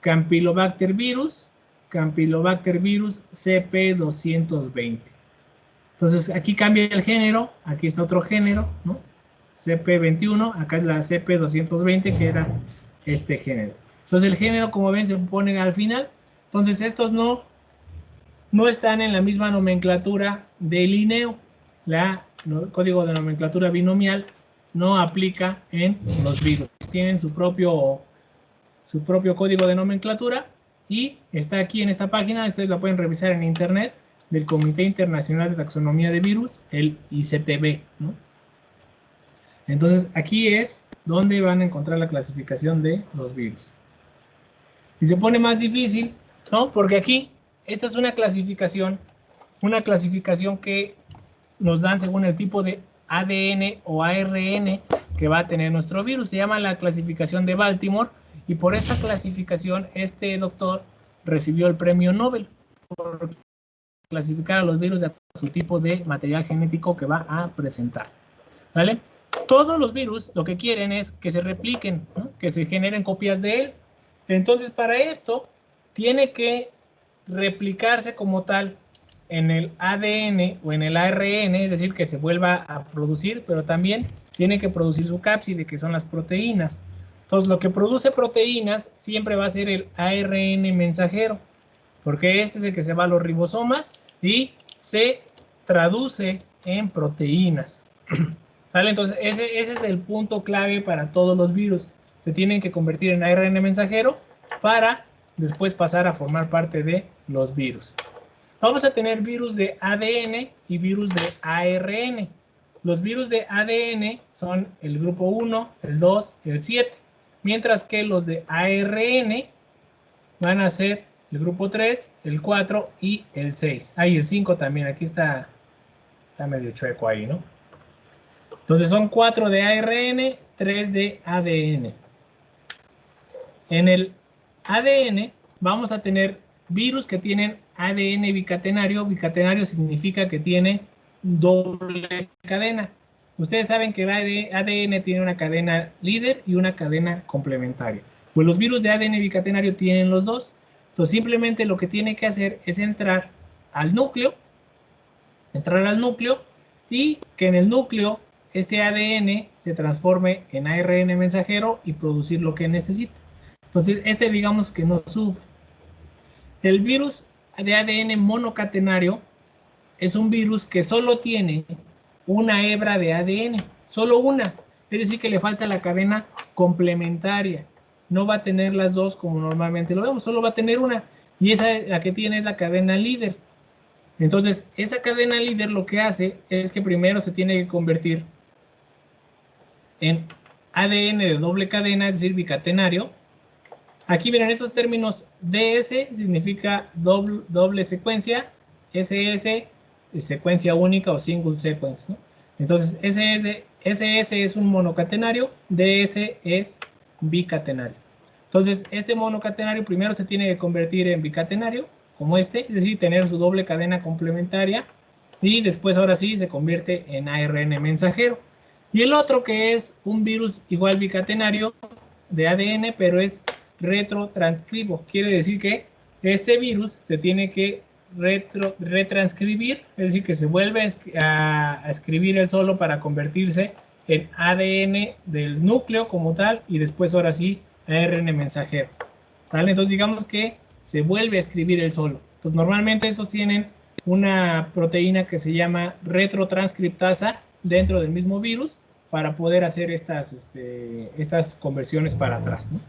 Campylobacter virus CP220. Entonces aquí cambia el género, aquí está otro género, ¿no? CP21, acá es la CP220, que era este género. Entonces el género, como ven, se pone al final. Entonces estos no están en la misma nomenclatura de Linneo. El código de nomenclatura binomial no aplica en los virus. Tienen su propio código de nomenclatura y está aquí en esta página. Ustedes la pueden revisar en internet, del Comité Internacional de Taxonomía de Virus, el ICTB, ¿no? Entonces aquí es donde van a encontrar la clasificación de los virus. Y se pone más difícil, ¿no? Porque aquí, esta es una clasificación que nos dan según el tipo de ADN o ARN que va a tener nuestro virus. Se llama la clasificación de Baltimore, y por esta clasificación este doctor recibió el premio Nobel por clasificar a los virus de su tipo de material genético que va a presentar, ¿vale? Todos los virus lo que quieren es que se repliquen, ¿no? Que se generen copias de él. Entonces, para esto tiene que replicarse como tal en el ADN o en el ARN, es decir, que se vuelva a producir, pero también tiene que producir su cápside, que son las proteínas. Entonces, lo que produce proteínas siempre va a ser el ARN mensajero, porque este es el que se va a los ribosomas y se traduce en proteínas. ¿Vale? Entonces, ese es el punto clave para todos los virus. Se tienen que convertir en ARN mensajero para después pasar a formar parte de los virus. Vamos a tener virus de ADN y virus de ARN. Los virus de ADN son el grupo 1, el 2, el 7. Mientras que los de ARN van a ser el grupo 3, el 4 y el 6. Ah, y el 5 también. Aquí está medio chueco ahí, ¿no? Entonces son 4 de ARN, 3 de ADN. En el ADN vamos a tener virus que tienen ADN bicatenario. Bicatenario significa que tiene doble cadena. Ustedes saben que el ADN tiene una cadena líder y una cadena complementaria. Pues los virus de ADN bicatenario tienen los dos. Entonces simplemente lo que tiene que hacer es entrar al núcleo y que en el núcleo este ADN se transforme en ARN mensajero y producir lo que necesita. Entonces este digamos que no sufre. El virus de ADN monocatenario es un virus que solo tiene una hebra de ADN, solo una. Es decir, que le falta la cadena complementaria. No va a tener las dos como normalmente lo vemos, solo va a tener una. Y esa la que tiene es la cadena líder. Entonces, esa cadena líder lo que hace es que primero se tiene que convertir en ADN de doble cadena, es decir, bicatenario. Aquí miren estos términos. DS significa doble secuencia, SS secuencia única o single sequence, ¿no? Entonces SS es un monocatenario, DS es bicatenario. Entonces este monocatenario primero se tiene que convertir en bicatenario, como este, es decir, tener su doble cadena complementaria, y después ahora sí se convierte en ARN mensajero. Y el otro que es un virus igual bicatenario de ADN, pero es retrotranscribo. Quiere decir que este virus se tiene que retranscribir, es decir, que se vuelve a escribir él solo para convertirse en ADN del núcleo como tal y después ahora sí ARN mensajero. ¿Vale? Entonces digamos que se vuelve a escribir él solo. Entonces normalmente estos tienen una proteína que se llama retrotranscriptasa dentro del mismo virus para poder hacer estas conversiones para atrás, ¿no?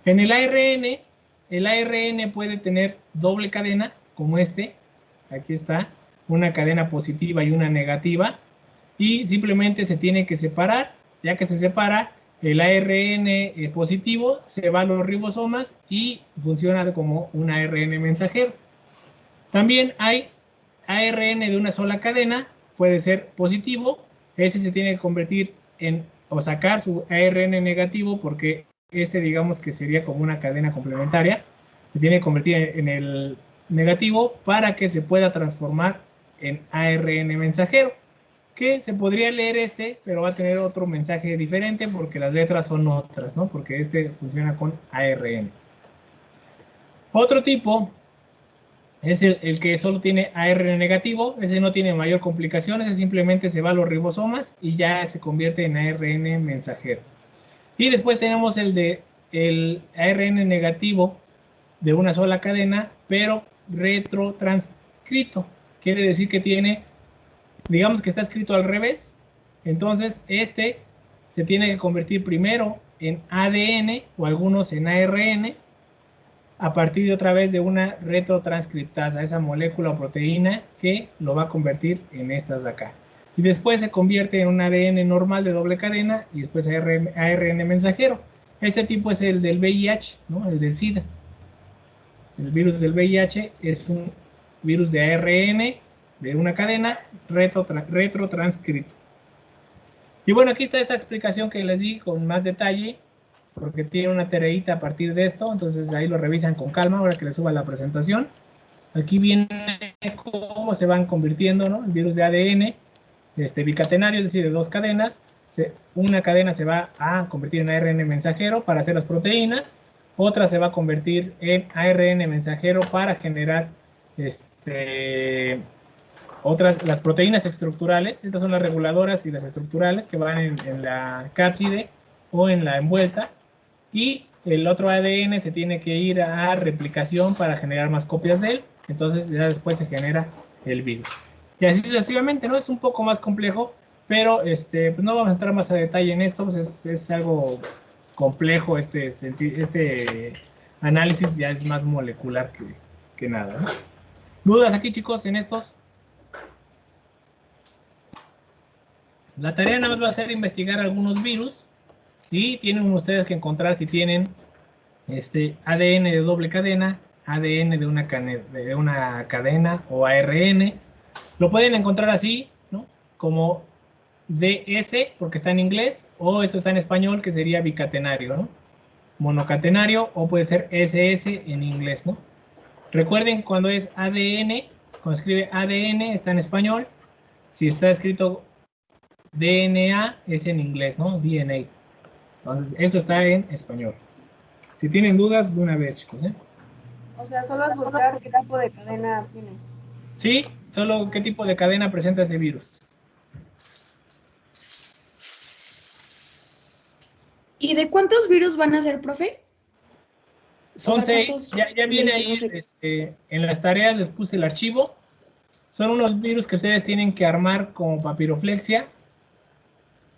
En el ARN puede tener doble cadena, como aquí está, una cadena positiva y una negativa, y simplemente se tiene que separar. Ya que se separa, el ARN positivo se va a los ribosomas y funciona como un ARN mensajero. También hay ARN de una sola cadena, puede ser positivo, ese se tiene que convertir o sacar su ARN negativo porque digamos que sería como una cadena complementaria, se tiene que convertir en el negativo para que se pueda transformar en ARN mensajero, que se podría leer pero va a tener otro mensaje diferente porque las letras son otras, ¿no? Porque funciona con ARN. Otro tipo es el que solo tiene ARN negativo, ese no tiene mayor complicación, ese simplemente se va a los ribosomas y ya se convierte en ARN mensajero. Y después tenemos el ARN negativo de una sola cadena, pero retrotranscrito. Quiere decir que digamos que está escrito al revés, entonces se tiene que convertir primero en ADN o algunos en ARN, a partir de otra vez de una retrotranscriptasa, esa molécula o proteína que lo va a convertir en estas de acá. Y después se convierte en un ADN normal de doble cadena y después ARN mensajero. Este tipo es el del VIH, ¿no? El del SIDA. El virus del VIH es un virus de ARN de una cadena retrotranscrito. Y bueno, aquí está esta explicación que les di con más detalle, porque tiene una tareita a partir de esto, entonces ahí lo revisan con calma ahora que les suba la presentación. Aquí viene cómo se van convirtiendo, ¿no? El virus de ADN bicatenario, es decir, de dos cadenas. Una cadena se va a convertir en ARN mensajero para hacer las proteínas, otra se va a convertir en ARN mensajero para generar las proteínas estructurales. Estas son las reguladoras y las estructurales que van en la cápside o en la envuelta. Y el otro ADN se tiene que ir a replicación para generar más copias de él. Entonces ya después se genera el virus. Y así sucesivamente, ¿no? Es un poco más complejo, pero pues no vamos a entrar más a detalle en esto, pues es algo complejo este análisis, ya es más molecular que nada, ¿no? ¿Dudas aquí, chicos, en estos? La tarea nada más va a ser investigar algunos virus y tienen ustedes que encontrar si tienen ADN de doble cadena, ADN de una cadena o ARN. Lo pueden encontrar así, ¿no? Como DS, porque está en inglés, o esto está en español, que sería bicatenario, ¿no? Monocatenario, o puede ser SS en inglés, ¿no? Recuerden cuando es ADN, cuando escribe ADN está en español. Si está escrito DNA es en inglés, ¿no? DNA. Entonces, esto está en español. Si tienen dudas, de una vez, chicos, ¿eh? O sea, solo es buscar qué tipo de cadena tiene. Sí, solo qué tipo de cadena presenta ese virus. ¿Y de cuántos virus van a ser, profe? Son 6, ya viene ahí, en las tareas les puse el archivo. Son unos virus que ustedes tienen que armar como papiroflexia.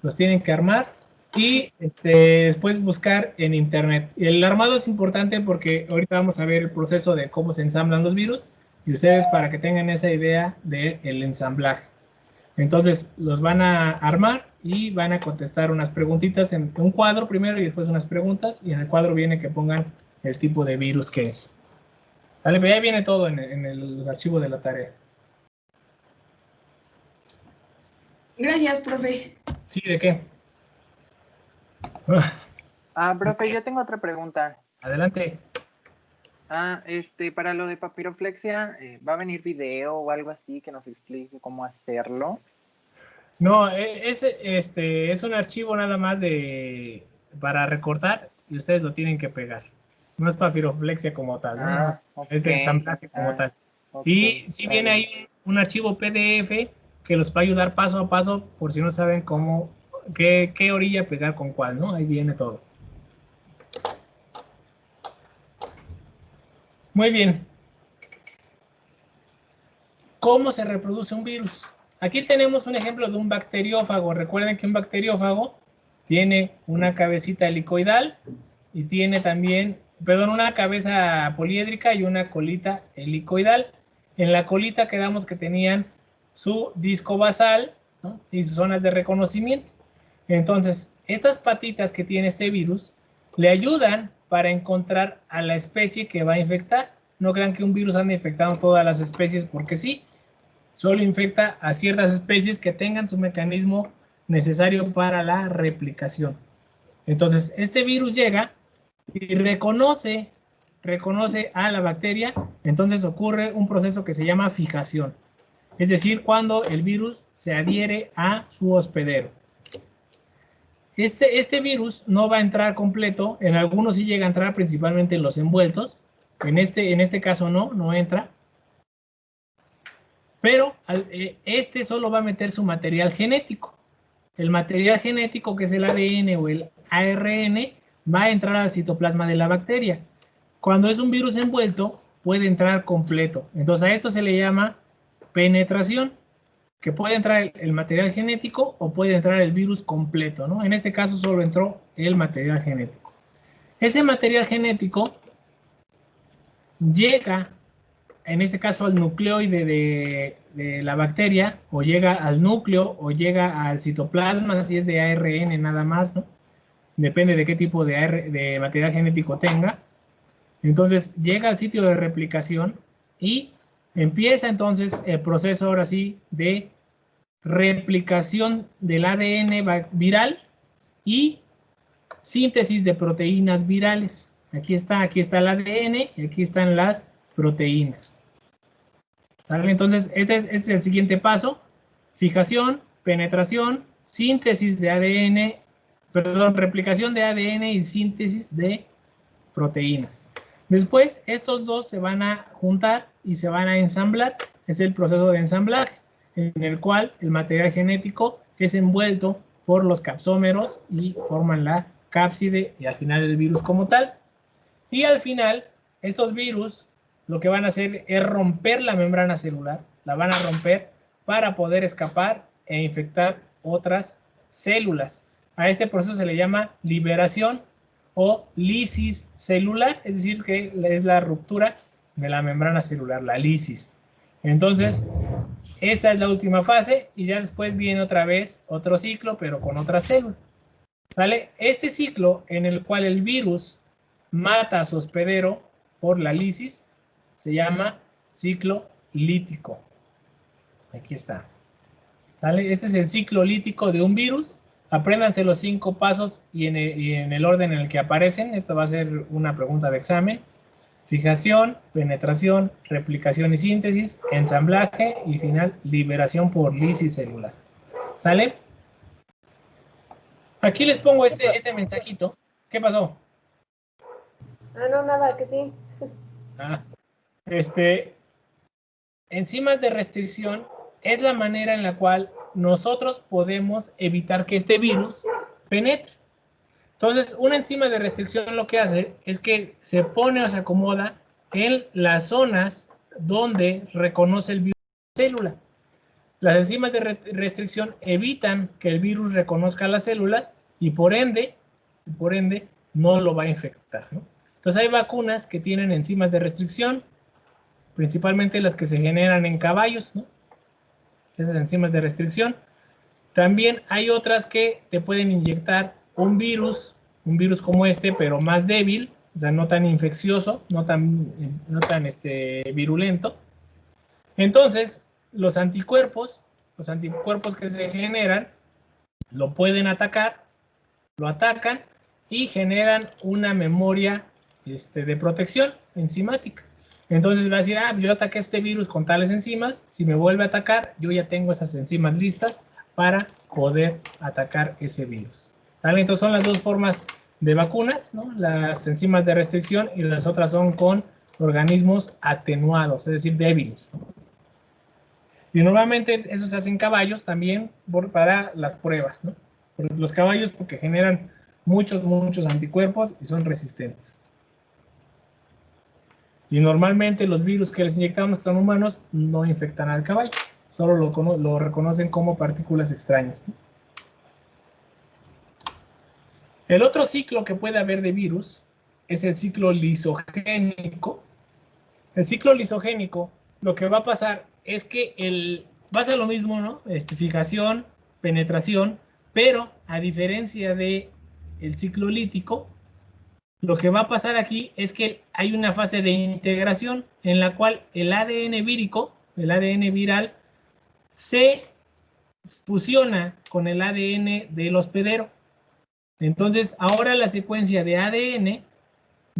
Los tienen que armar y después buscar en internet. El armado es importante porque ahorita vamos a ver el proceso de cómo se ensamblan los virus y ustedes para que tengan esa idea del ensamblaje. Entonces los van a armar y van a contestar unas preguntitas en un cuadro primero y después unas preguntas, y en el cuadro viene que pongan el tipo de virus que es. Vale, pero ahí viene todo en el archivo de la tarea. Gracias, profe. Sí, ¿de qué? Profe, yo tengo otra pregunta. Adelante. Para lo de papiroflexia, ¿va a venir video o algo así que nos explique cómo hacerlo? No, es un archivo nada más para recortar y ustedes lo tienen que pegar. No es papiroflexia como tal, ¿no? Es de ensamblaje como tal. Y si viene ahí un archivo PDF que los va a ayudar paso a paso por si no saben qué orilla pegar con cuál, ¿no? Ahí viene todo. Muy bien. ¿Cómo se reproduce un virus? Aquí tenemos un ejemplo de un bacteriófago. Recuerden que un bacteriófago tiene una cabecita helicoidal y tiene también, perdón, una cabeza poliédrica y una colita helicoidal. En la colita quedamos que tenían su disco basal, ¿no? Y sus zonas de reconocimiento. Entonces, estas patitas que tiene este virus le ayudan para encontrar a la especie que va a infectar. No crean que un virus anda infectando todas las especies porque sí. Solo infecta a ciertas especies que tengan su mecanismo necesario para la replicación. Entonces, este virus llega y reconoce a la bacteria, entonces ocurre un proceso que se llama fijación. Es decir, cuando el virus se adhiere a su hospedero. Este virus no va a entrar completo, en algunos sí llega a entrar principalmente en los envueltos, en este caso no entra. Pero este solo va a meter su material genético. El material genético, que es el ADN o el ARN, va a entrar al citoplasma de la bacteria. Cuando es un virus envuelto, puede entrar completo. Entonces a esto se le llama penetración, que puede entrar el material genético o puede entrar el virus completo, ¿no? En este caso solo entró el material genético. Ese material genético llega, en este caso, al nucleoide de la bacteria, o llega al núcleo, o llega al citoplasma, si es de ARN nada más, ¿no? Depende de qué tipo de material genético tenga. Entonces, llega al sitio de replicación y empieza entonces el proceso, ahora sí, de replicación del ADN viral y síntesis de proteínas virales. Aquí está el ADN y aquí están las proteínas. ¿Vale? Entonces, este es el siguiente paso. Fijación, penetración, síntesis de ADN, perdón, replicación de ADN y síntesis de proteínas. Después, estos dos se van a juntar y se van a ensamblar. Es el proceso de ensamblaje, en el cual el material genético es envuelto por los capsómeros y forman la cápside y al final el virus como tal. Y al final, estos virus lo que van a hacer es romper la membrana celular, la van a romper para poder escapar e infectar otras células. A este proceso se le llama liberación o lisis celular, es decir, que es la ruptura de la membrana celular, la lisis. Entonces, esta es la última fase y ya después viene otra vez otro ciclo, pero con otra célula. ¿Sale? Este ciclo en el cual el virus mata a su hospedero por la lisis se llama ciclo lítico. Aquí está. ¿Sale? Este es el ciclo lítico de un virus. Apréndanse los 5 pasos y en el orden en el que aparecen. Esto va a ser una pregunta de examen. Fijación, penetración, replicación y síntesis, ensamblaje y final, liberación por lisis celular. ¿Sale? Aquí les pongo este mensajito. ¿Qué pasó? No, nada, que sí. Enzimas de restricción es la manera en la cual nosotros podemos evitar que este virus penetre. Entonces, una enzima de restricción lo que hace es que se pone o se acomoda en las zonas donde reconoce el virus de la célula. Las enzimas de restricción evitan que el virus reconozca las células y por ende no lo va a infectar, ¿no? Entonces hay vacunas que tienen enzimas de restricción, principalmente las que se generan en caballos, ¿no? Esas enzimas de restricción. También hay otras que te pueden inyectar un virus como este, pero más débil, o sea, no tan infeccioso, no tan virulento. Entonces, los anticuerpos que se generan, lo pueden atacar, lo atacan y generan una memoria de protección enzimática. Entonces va a decir, yo ataqué este virus con tales enzimas, si me vuelve a atacar, yo ya tengo esas enzimas listas para poder atacar ese virus. ¿Vale? Entonces son las dos formas de vacunas, ¿no? Las enzimas de restricción y las otras son con organismos atenuados, es decir, débiles, ¿no? Y normalmente eso se hace en caballos también para las pruebas, ¿no? Los caballos porque generan muchos anticuerpos y son resistentes. Y normalmente los virus que les inyectamos a humanos no infectan al caballo, solo lo reconocen como partículas extrañas, ¿no? El otro ciclo que puede haber de virus es el ciclo lisogénico. El ciclo lisogénico, lo que va a pasar es que va a ser lo mismo, ¿no? Fijación, penetración, pero a diferencia de el ciclo lítico, lo que va a pasar aquí es que hay una fase de integración en la cual el ADN vírico, el ADN viral, se fusiona con el ADN del hospedero. Entonces, ahora la secuencia de ADN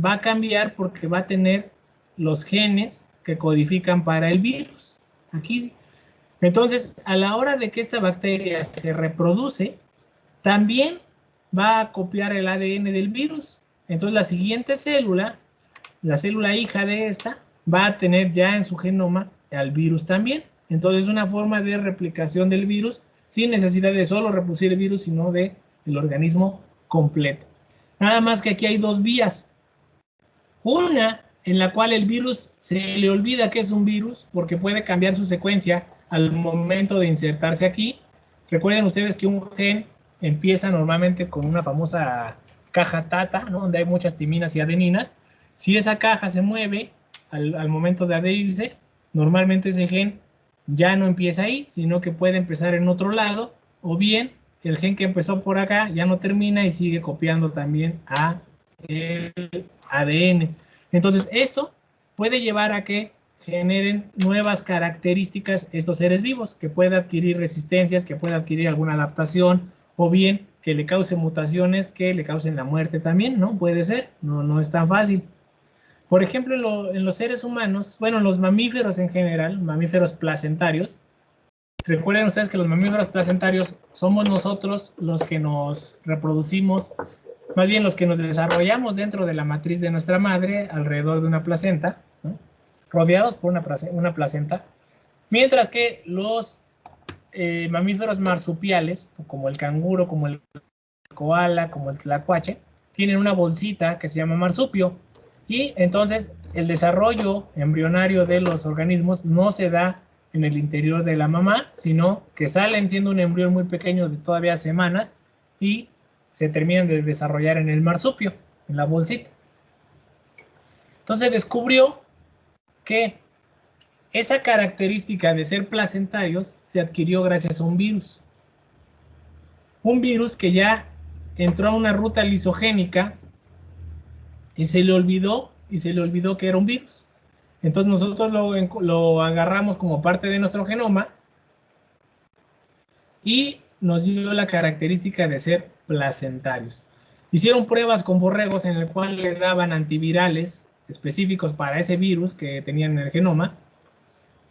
va a cambiar porque va a tener los genes que codifican para el virus. Aquí. Entonces, a la hora de que esta bacteria se reproduce, también va a copiar el ADN del virus. Entonces, la siguiente célula, la célula hija de esta, va a tener ya en su genoma al virus también. Entonces, es una forma de replicación del virus sin necesidad de solo reproducir el virus, sino de el organismo completo. Nada más que aquí hay dos vías. Una en la cual el virus se le olvida que es un virus porque puede cambiar su secuencia al momento de insertarse aquí. Recuerden ustedes que un gen empieza normalmente con una famosa caja TATA, ¿no? Donde hay muchas timinas y adeninas. Si esa caja se mueve al momento de adherirse, normalmente ese gen ya no empieza ahí, sino que puede empezar en otro lado, o bien el gen que empezó por acá ya no termina y sigue copiando también a el ADN. Entonces, esto puede llevar a que generen nuevas características estos seres vivos, que pueda adquirir resistencias, que pueda adquirir alguna adaptación, o bien que le cause mutaciones que le causen la muerte también, ¿no? Puede ser, no es tan fácil. Por ejemplo, en los seres humanos, bueno, en los mamíferos en general, mamíferos placentarios, recuerden ustedes que los mamíferos placentarios somos nosotros los que nos reproducimos, más bien los que nos desarrollamos dentro de la matriz de nuestra madre, alrededor de una placenta, ¿no? Rodeados por una placenta, mientras que los mamíferos marsupiales, como el canguro, como el koala, como el tlacuache, tienen una bolsita que se llama marsupio, y entonces el desarrollo embrionario de los organismos no se da en el interior de la mamá, sino que salen siendo un embrión muy pequeño de todavía semanas y se terminan de desarrollar en el marsupio, en la bolsita. Entonces descubrió que esa característica de ser placentarios se adquirió gracias a un virus. Un virus que ya entró a una ruta lisogénica y se le olvidó que era un virus. Entonces nosotros lo agarramos como parte de nuestro genoma y nos dio la característica de ser placentarios. Hicieron pruebas con borregos en el cual le daban antivirales específicos para ese virus que tenían en el genoma,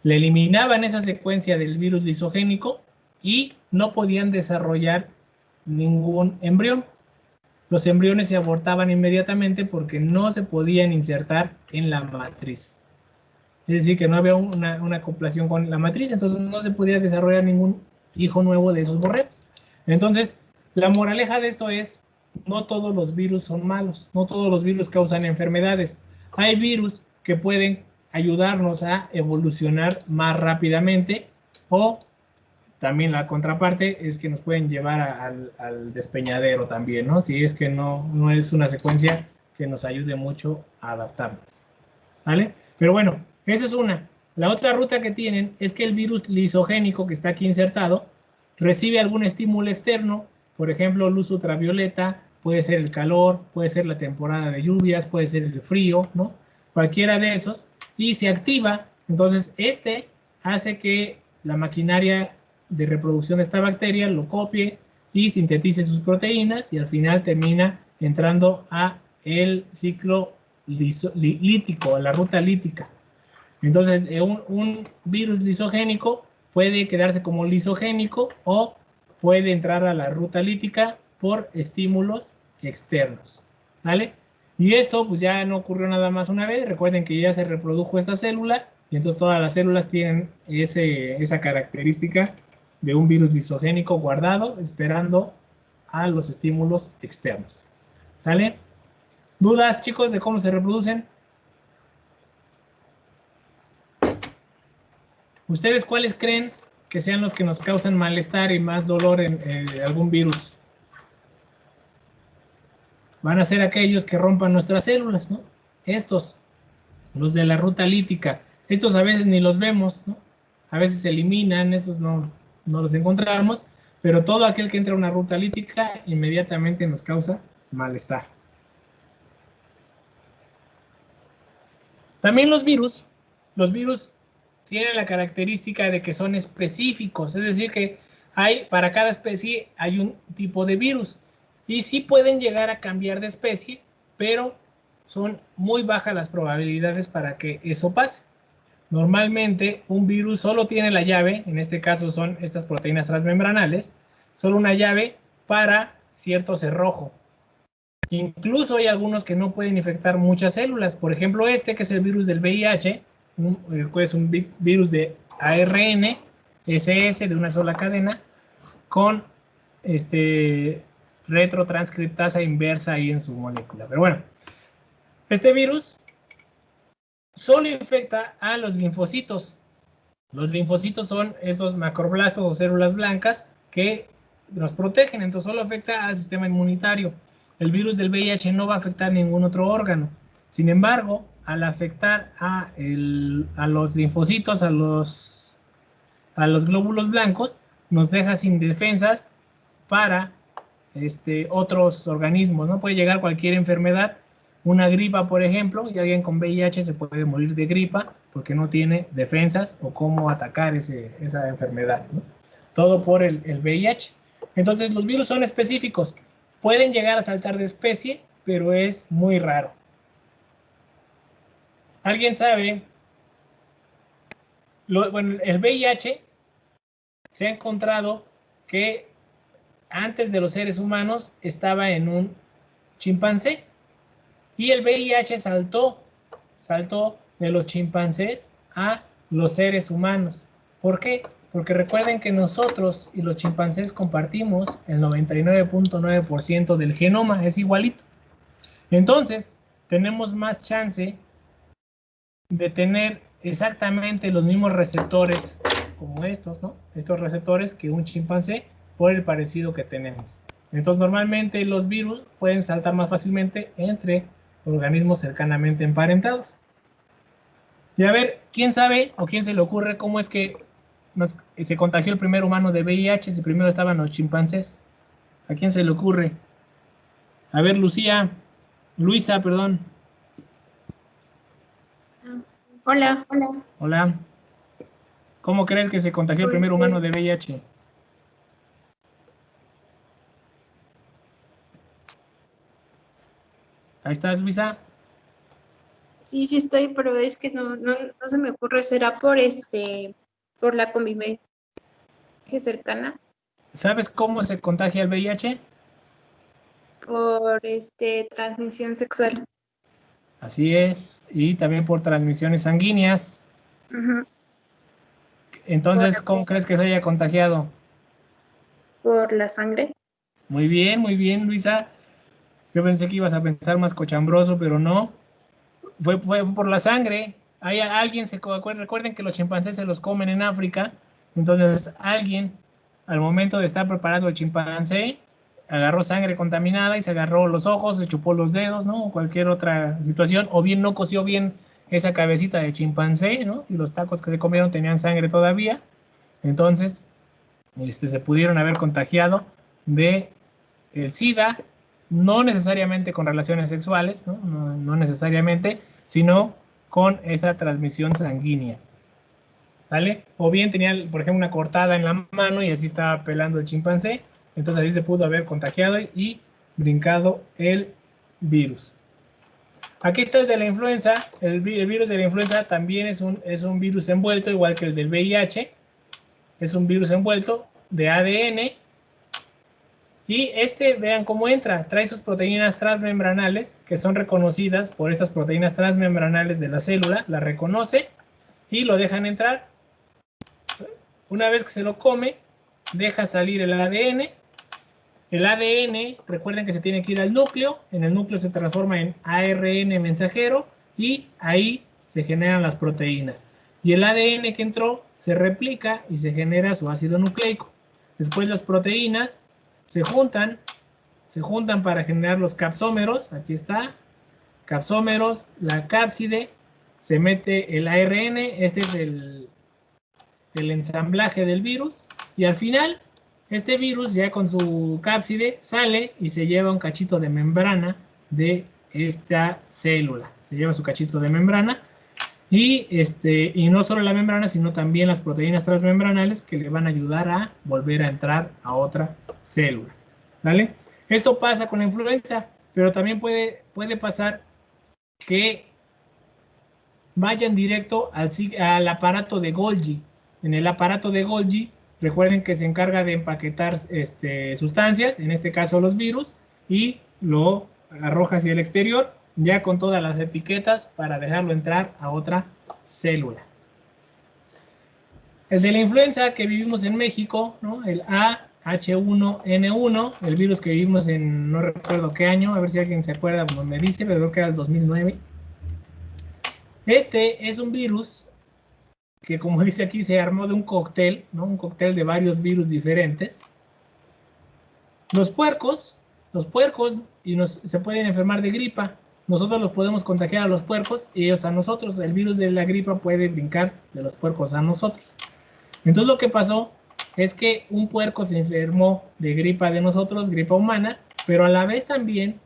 le eliminaban esa secuencia del virus lisogénico y no podían desarrollar ningún embrión. Los embriones se abortaban inmediatamente porque no se podían insertar en la matriz. Es decir, que no había una acoplación con la matriz, entonces no se podía desarrollar ningún hijo nuevo de esos borregos. Entonces, la moraleja de esto es, no todos los virus son malos, no todos los virus causan enfermedades. Hay virus que pueden ayudarnos a evolucionar más rápidamente, o también la contraparte es que nos pueden llevar al despeñadero también, ¿no? Si es que no es una secuencia que nos ayude mucho a adaptarnos, ¿vale? Pero bueno, esa es una. La otra ruta que tienen es que el virus lisogénico que está aquí insertado recibe algún estímulo externo, por ejemplo, luz ultravioleta, puede ser el calor, puede ser la temporada de lluvias, puede ser el frío, ¿no? Cualquiera de esos, y se activa. Entonces, hace que la maquinaria de reproducción de esta bacteria lo copie y sintetice sus proteínas, y al final termina entrando a el ciclo lítico, a la ruta lítica. Entonces, un virus lisogénico puede quedarse como lisogénico o puede entrar a la ruta lítica por estímulos externos, ¿vale? Y esto pues ya no ocurrió nada más una vez. Recuerden que ya se reprodujo esta célula y entonces todas las células tienen esa característica de un virus lisogénico guardado esperando a los estímulos externos, ¿vale? ¿Dudas, chicos, de cómo se reproducen? ¿Ustedes cuáles creen que sean los que nos causan malestar y más dolor en algún virus? Van a ser aquellos que rompan nuestras células, ¿no? Estos, los de la ruta lítica. Estos a veces ni los vemos, ¿no? A veces se eliminan, esos no los encontramos, pero todo aquel que entra a una ruta lítica inmediatamente nos causa malestar. También los virus tienen la característica de que son específicos, es decir que para cada especie hay un tipo de virus y sí pueden llegar a cambiar de especie, pero son muy bajas las probabilidades para que eso pase. Normalmente un virus solo tiene la llave, en este caso son estas proteínas transmembranales, solo una llave para cierto cerrojo. Incluso hay algunos que no pueden infectar muchas células. Por ejemplo, que es el virus del VIH, es un virus de ARN, SS de una sola cadena, con retrotranscriptasa inversa ahí en su molécula. Pero bueno, este virus solo infecta a los linfocitos. Los linfocitos son estos macroblastos o células blancas que nos protegen, entonces solo afecta al sistema inmunitario. El virus del VIH no va a afectar ningún otro órgano. Sin embargo, al afectar a los linfocitos, a los glóbulos blancos, nos deja sin defensas para otros organismos, ¿no? Puede llegar cualquier enfermedad, una gripa, por ejemplo, y alguien con VIH se puede morir de gripa porque no tiene defensas o cómo atacar esa enfermedad, ¿no? Todo por el VIH. Entonces, los virus son específicos. Pueden llegar a saltar de especie, pero es muy raro. ¿Alguien sabe? Bueno, el VIH se ha encontrado que antes de los seres humanos estaba en un chimpancé y el VIH saltó de los chimpancés a los seres humanos. ¿Por qué? Porque recuerden que nosotros y los chimpancés compartimos el 99.9% del genoma, es igualito. Entonces, tenemos más chance de tener exactamente los mismos receptores como estos, ¿no? Estos receptores que un chimpancé por el parecido que tenemos. Entonces, normalmente los virus pueden saltar más fácilmente entre organismos cercanamente emparentados. Y a ver, ¿quién sabe o quién se le ocurre cómo es que se contagió el primer humano de VIH si primero estaban los chimpancés? ¿A quién se le ocurre? A ver, Luisa, perdón. Hola. Hola. ¿Cómo crees que se contagió el primer humano de VIH? Ahí estás, Luisa. Sí estoy, pero es que no se me ocurre. ¿Será por la convivencia cercana? ¿Sabes cómo se contagia el VIH? Por transmisión sexual. Así es, y también por transmisiones sanguíneas. Uh-huh. Entonces, ¿cómo crees que se haya contagiado? Por la sangre. Muy bien, Luisa. Yo pensé que ibas a pensar más cochambroso, pero no. Fue por la sangre. Recuerden que los chimpancés se los comen en África. Entonces, alguien, al momento de estar preparando el chimpancé, agarró sangre contaminada y se agarró los ojos, se chupó los dedos, ¿no? O cualquier otra situación. O bien no coció bien esa cabecita de chimpancé, ¿no? Y los tacos que se comieron tenían sangre todavía. Entonces, se pudieron haber contagiado de el SIDA, no necesariamente con relaciones sexuales, ¿no? No necesariamente, sino con esa transmisión sanguínea, ¿vale? O bien tenía, por ejemplo, una cortada en la mano y así estaba pelando el chimpancé, entonces así se pudo haber contagiado y brincado el virus. Aquí está el de la influenza. El virus de la influenza también es un virus envuelto, igual que el del VIH. Es un virus envuelto de ADN Y vean cómo entra, trae sus proteínas transmembranales, que son reconocidas por estas proteínas transmembranales de la célula, la reconoce y lo dejan entrar. Una vez que se lo come, deja salir el ADN. El ADN, recuerden que se tiene que ir al núcleo, en el núcleo se transforma en ARN mensajero y ahí se generan las proteínas. Y el ADN que entró se replica y se genera su ácido nucleico. Después las proteínas se juntan para generar los capsómeros, aquí está, capsómeros, la cápside, se mete el ARN, este es el ensamblaje del virus, y al final, este virus ya con su cápside sale y se lleva un cachito de membrana de esta célula, se lleva su cachito de membrana, y no solo la membrana, sino también las proteínas transmembranales que le van a ayudar a volver a entrar a otra célula. ¿Vale? Esto pasa con la influenza, pero también puede pasar que vayan directo al aparato de Golgi. En el aparato de Golgi, recuerden que se encarga de empaquetar sustancias, en este caso los virus, y lo arroja hacia el exterior, ya con todas las etiquetas para dejarlo entrar a otra célula. El de la influenza que vivimos en México, ¿no? El H1N1, el virus que vivimos en no recuerdo qué año, a ver si alguien se acuerda, bueno, me dice, pero creo que era el 2009. Este es un virus que, como dice aquí, se armó de un cóctel, ¿no? Un cóctel de varios virus diferentes. Los puercos se pueden enfermar de gripa. Nosotros los podemos contagiar a los puercos y ellos a nosotros. El virus de la gripa puede brincar de los puercos a nosotros. Entonces lo que pasó es que un puerco se enfermó de gripa de nosotros, gripa humana, pero a la vez también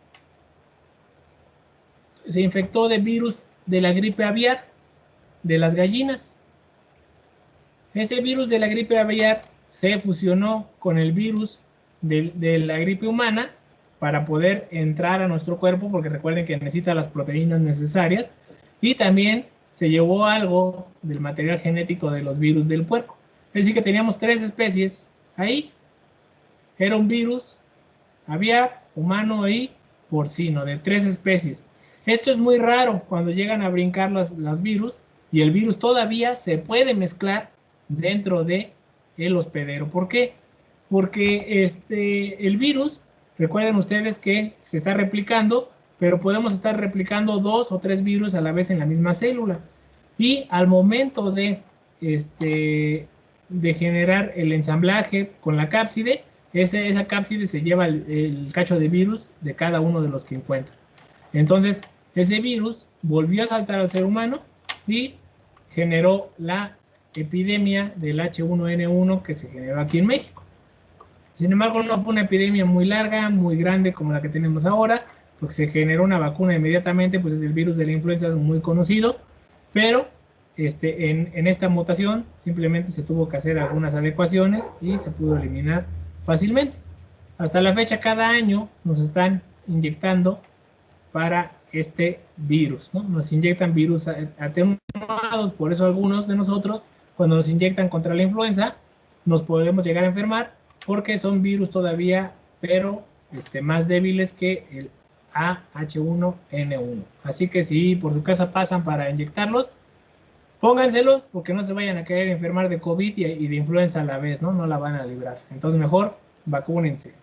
se infectó de virus de la gripe aviar, de las gallinas. Ese virus de la gripe aviar se fusionó con el virus de la gripe humana para poder entrar a nuestro cuerpo, porque recuerden que necesita las proteínas necesarias, y también se llevó algo del material genético de los virus del puerco. Es decir, que teníamos 3 especies ahí. Era un virus aviar, humano y porcino, de 3 especies. Esto es muy raro cuando llegan a brincar los virus, y el virus todavía se puede mezclar dentro de el hospedero. ¿Por qué? Porque el virus, recuerden ustedes que se está replicando, pero podemos estar replicando 2 o 3 virus a la vez en la misma célula. Y al momento de generar el ensamblaje con la cápside, esa cápside se lleva el cacho de virus de cada uno de los que encuentra. Entonces, ese virus volvió a saltar al ser humano y generó la epidemia del H1N1 que se generó aquí en México. Sin embargo, no fue una epidemia muy larga, muy grande como la que tenemos ahora, porque se generó una vacuna inmediatamente, pues el virus de la influenza es muy conocido, pero en esta mutación simplemente se tuvo que hacer algunas adecuaciones y se pudo eliminar fácilmente. Hasta la fecha, cada año nos están inyectando para este virus, ¿no? Nos inyectan virus atenuados, por eso algunos de nosotros, cuando nos inyectan contra la influenza, nos podemos llegar a enfermar, porque son virus todavía, pero más débiles que el H1N1. Así que si por su casa pasan para inyectarlos, pónganselos, porque no se vayan a querer enfermar de COVID y de influenza a la vez, ¿no? No la van a librar. Entonces mejor vacúnense.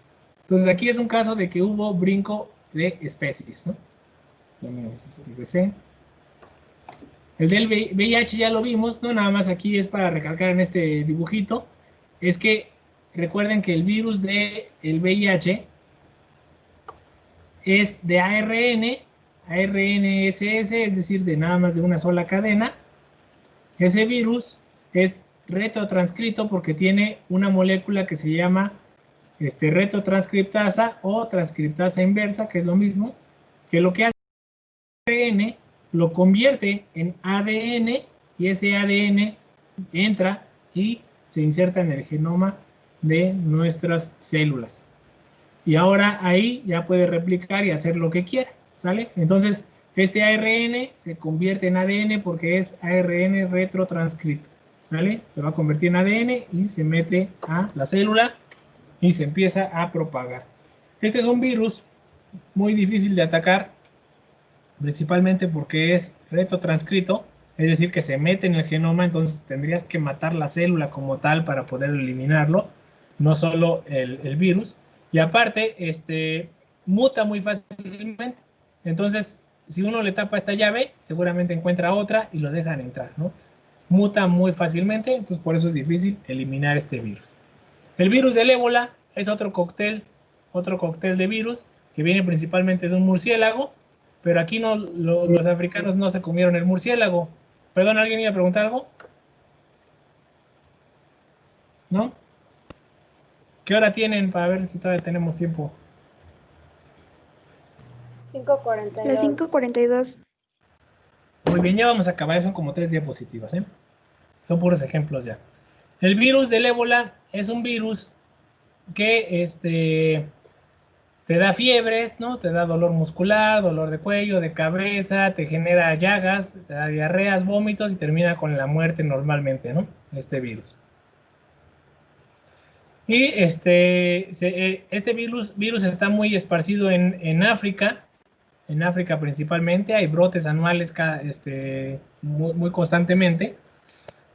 Entonces aquí es un caso de que hubo brinco de especies, ¿no? El del VIH ya lo vimos, ¿no? Nada más aquí es para recalcar en este dibujito, es que recuerden que el virus del VIH es de ARNSS, es decir, de nada más de una sola cadena. Ese virus es retrotranscrito porque tiene una molécula que se llama retrotranscriptasa o transcriptasa inversa, que es lo mismo, que lo que hace ARN lo convierte en ADN, y ese ADN entra y se inserta en el genoma de nuestras células. Y ahora ahí ya puede replicar y hacer lo que quiera, ¿sale? Entonces, este ARN se convierte en ADN porque es ARN retrotranscrito, ¿sale? Se va a convertir en ADN y se mete a la célula y se empieza a propagar. Este es un virus muy difícil de atacar, principalmente porque es retrotranscrito, es decir, que se mete en el genoma, entonces tendrías que matar la célula como tal para poder eliminarlo, no solo el virus. Y aparte, muta muy fácilmente. Entonces, si uno le tapa esta llave, seguramente encuentra otra y lo dejan entrar, ¿no? Muta muy fácilmente, entonces por eso es difícil eliminar este virus. El virus del ébola es otro cóctel de virus que viene principalmente de un murciélago, pero aquí no, los africanos no se comieron el murciélago. Perdón, ¿alguien iba a preguntar algo? ¿No? ¿Qué hora tienen para ver si todavía tenemos tiempo? 5:42. Las 5:42. Muy bien, ya vamos a acabar, son como 3 diapositivas, ¿eh? Son puros ejemplos ya. El virus del ébola es un virus que te da fiebres, ¿no? Te da dolor muscular, dolor de cuello, de cabeza, te genera llagas, te da diarreas, vómitos y termina con la muerte normalmente, ¿no? Este virus. Y este virus está muy esparcido en África principalmente, hay brotes anuales muy constantemente,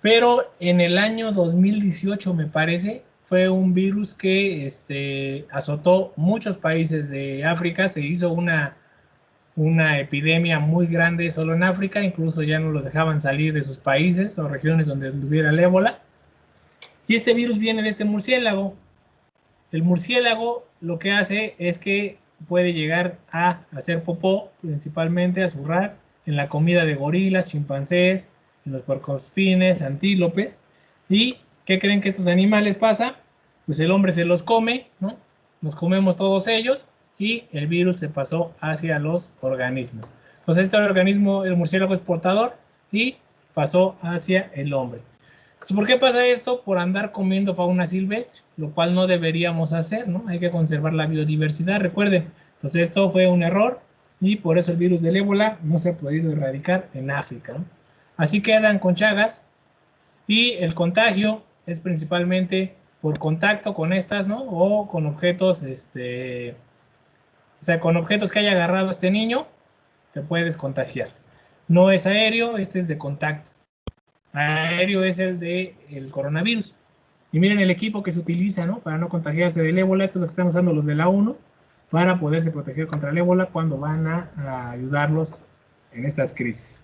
pero en el año 2018 me parece, fue un virus que azotó muchos países de África, se hizo una epidemia muy grande solo en África, incluso ya no los dejaban salir de sus países o regiones donde hubiera el ébola. Y este virus viene de este murciélago. El murciélago lo que hace es que puede llegar a hacer popó, principalmente a zurrar en la comida de gorilas, chimpancés, en los puercoespines, antílopes. ¿Y qué creen que estos animales pasa? Pues el hombre se los come, ¿no? Nos comemos todos ellos y el virus se pasó hacia los organismos. Entonces este organismo, el murciélago es portador y pasó hacia el hombre. Entonces, ¿por qué pasa esto? Por andar comiendo fauna silvestre, lo cual no deberíamos hacer, ¿no? Hay que conservar la biodiversidad, recuerden. Entonces esto fue un error y por eso el virus del ébola no se ha podido erradicar en África, ¿no? Así quedan con chagas y el contagio es principalmente por contacto con estas, ¿no? O con objetos, con objetos que haya agarrado este niño, te puedes contagiar. No es aéreo, este es de contacto. Aéreo es el del coronavirus. Y miren el equipo que se utiliza, ¿no? Para no contagiarse del ébola. Esto es lo que están usando los de la ONU para poderse proteger contra el ébola cuando van a ayudarlos en estas crisis.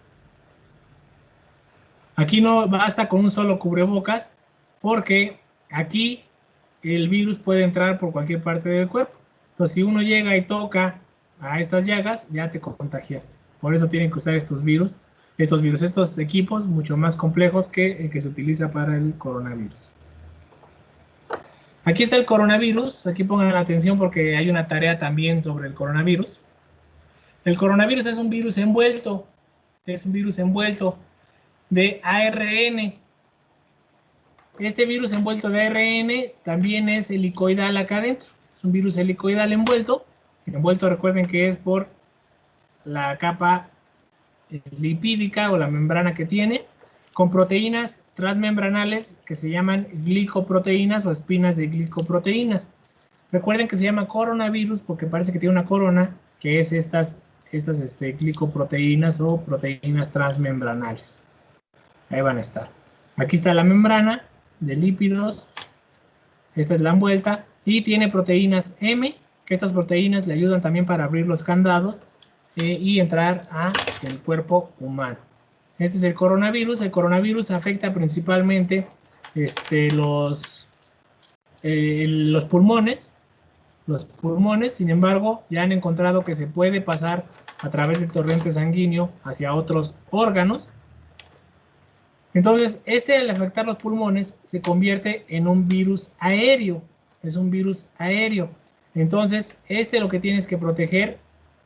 Aquí no basta con un solo cubrebocas porque aquí el virus puede entrar por cualquier parte del cuerpo. Entonces, si uno llega y toca a estas llagas, ya te contagiaste. Por eso tienen que usar estos equipos mucho más complejos que el que se utiliza para el coronavirus. Aquí está el coronavirus. Aquí pongan atención porque hay una tarea también sobre el coronavirus. El coronavirus es un virus envuelto. Es un virus envuelto de ARN. Este virus envuelto de ARN también es helicoidal acá adentro. Es un virus helicoidal envuelto. Envuelto, recuerden que es por la capa lipídica o la membrana que tiene, con proteínas transmembranales que se llaman glicoproteínas o espinas de glicoproteínas. Recuerden que se llama coronavirus porque parece que tiene una corona, que es estas glicoproteínas o proteínas transmembranales. Ahí van a estar. Aquí está la membrana de lípidos, esta es la envuelta, y tiene proteínas M, que estas proteínas le ayudan también para abrir los candados y entrar al cuerpo humano. Este es el coronavirus. El coronavirus afecta principalmente los pulmones. Los pulmones, sin embargo, ya han encontrado que se puede pasar a través del torrente sanguíneo hacia otros órganos. Entonces, al afectar los pulmones, se convierte en un virus aéreo. Es un virus aéreo. Entonces, lo que tienes que proteger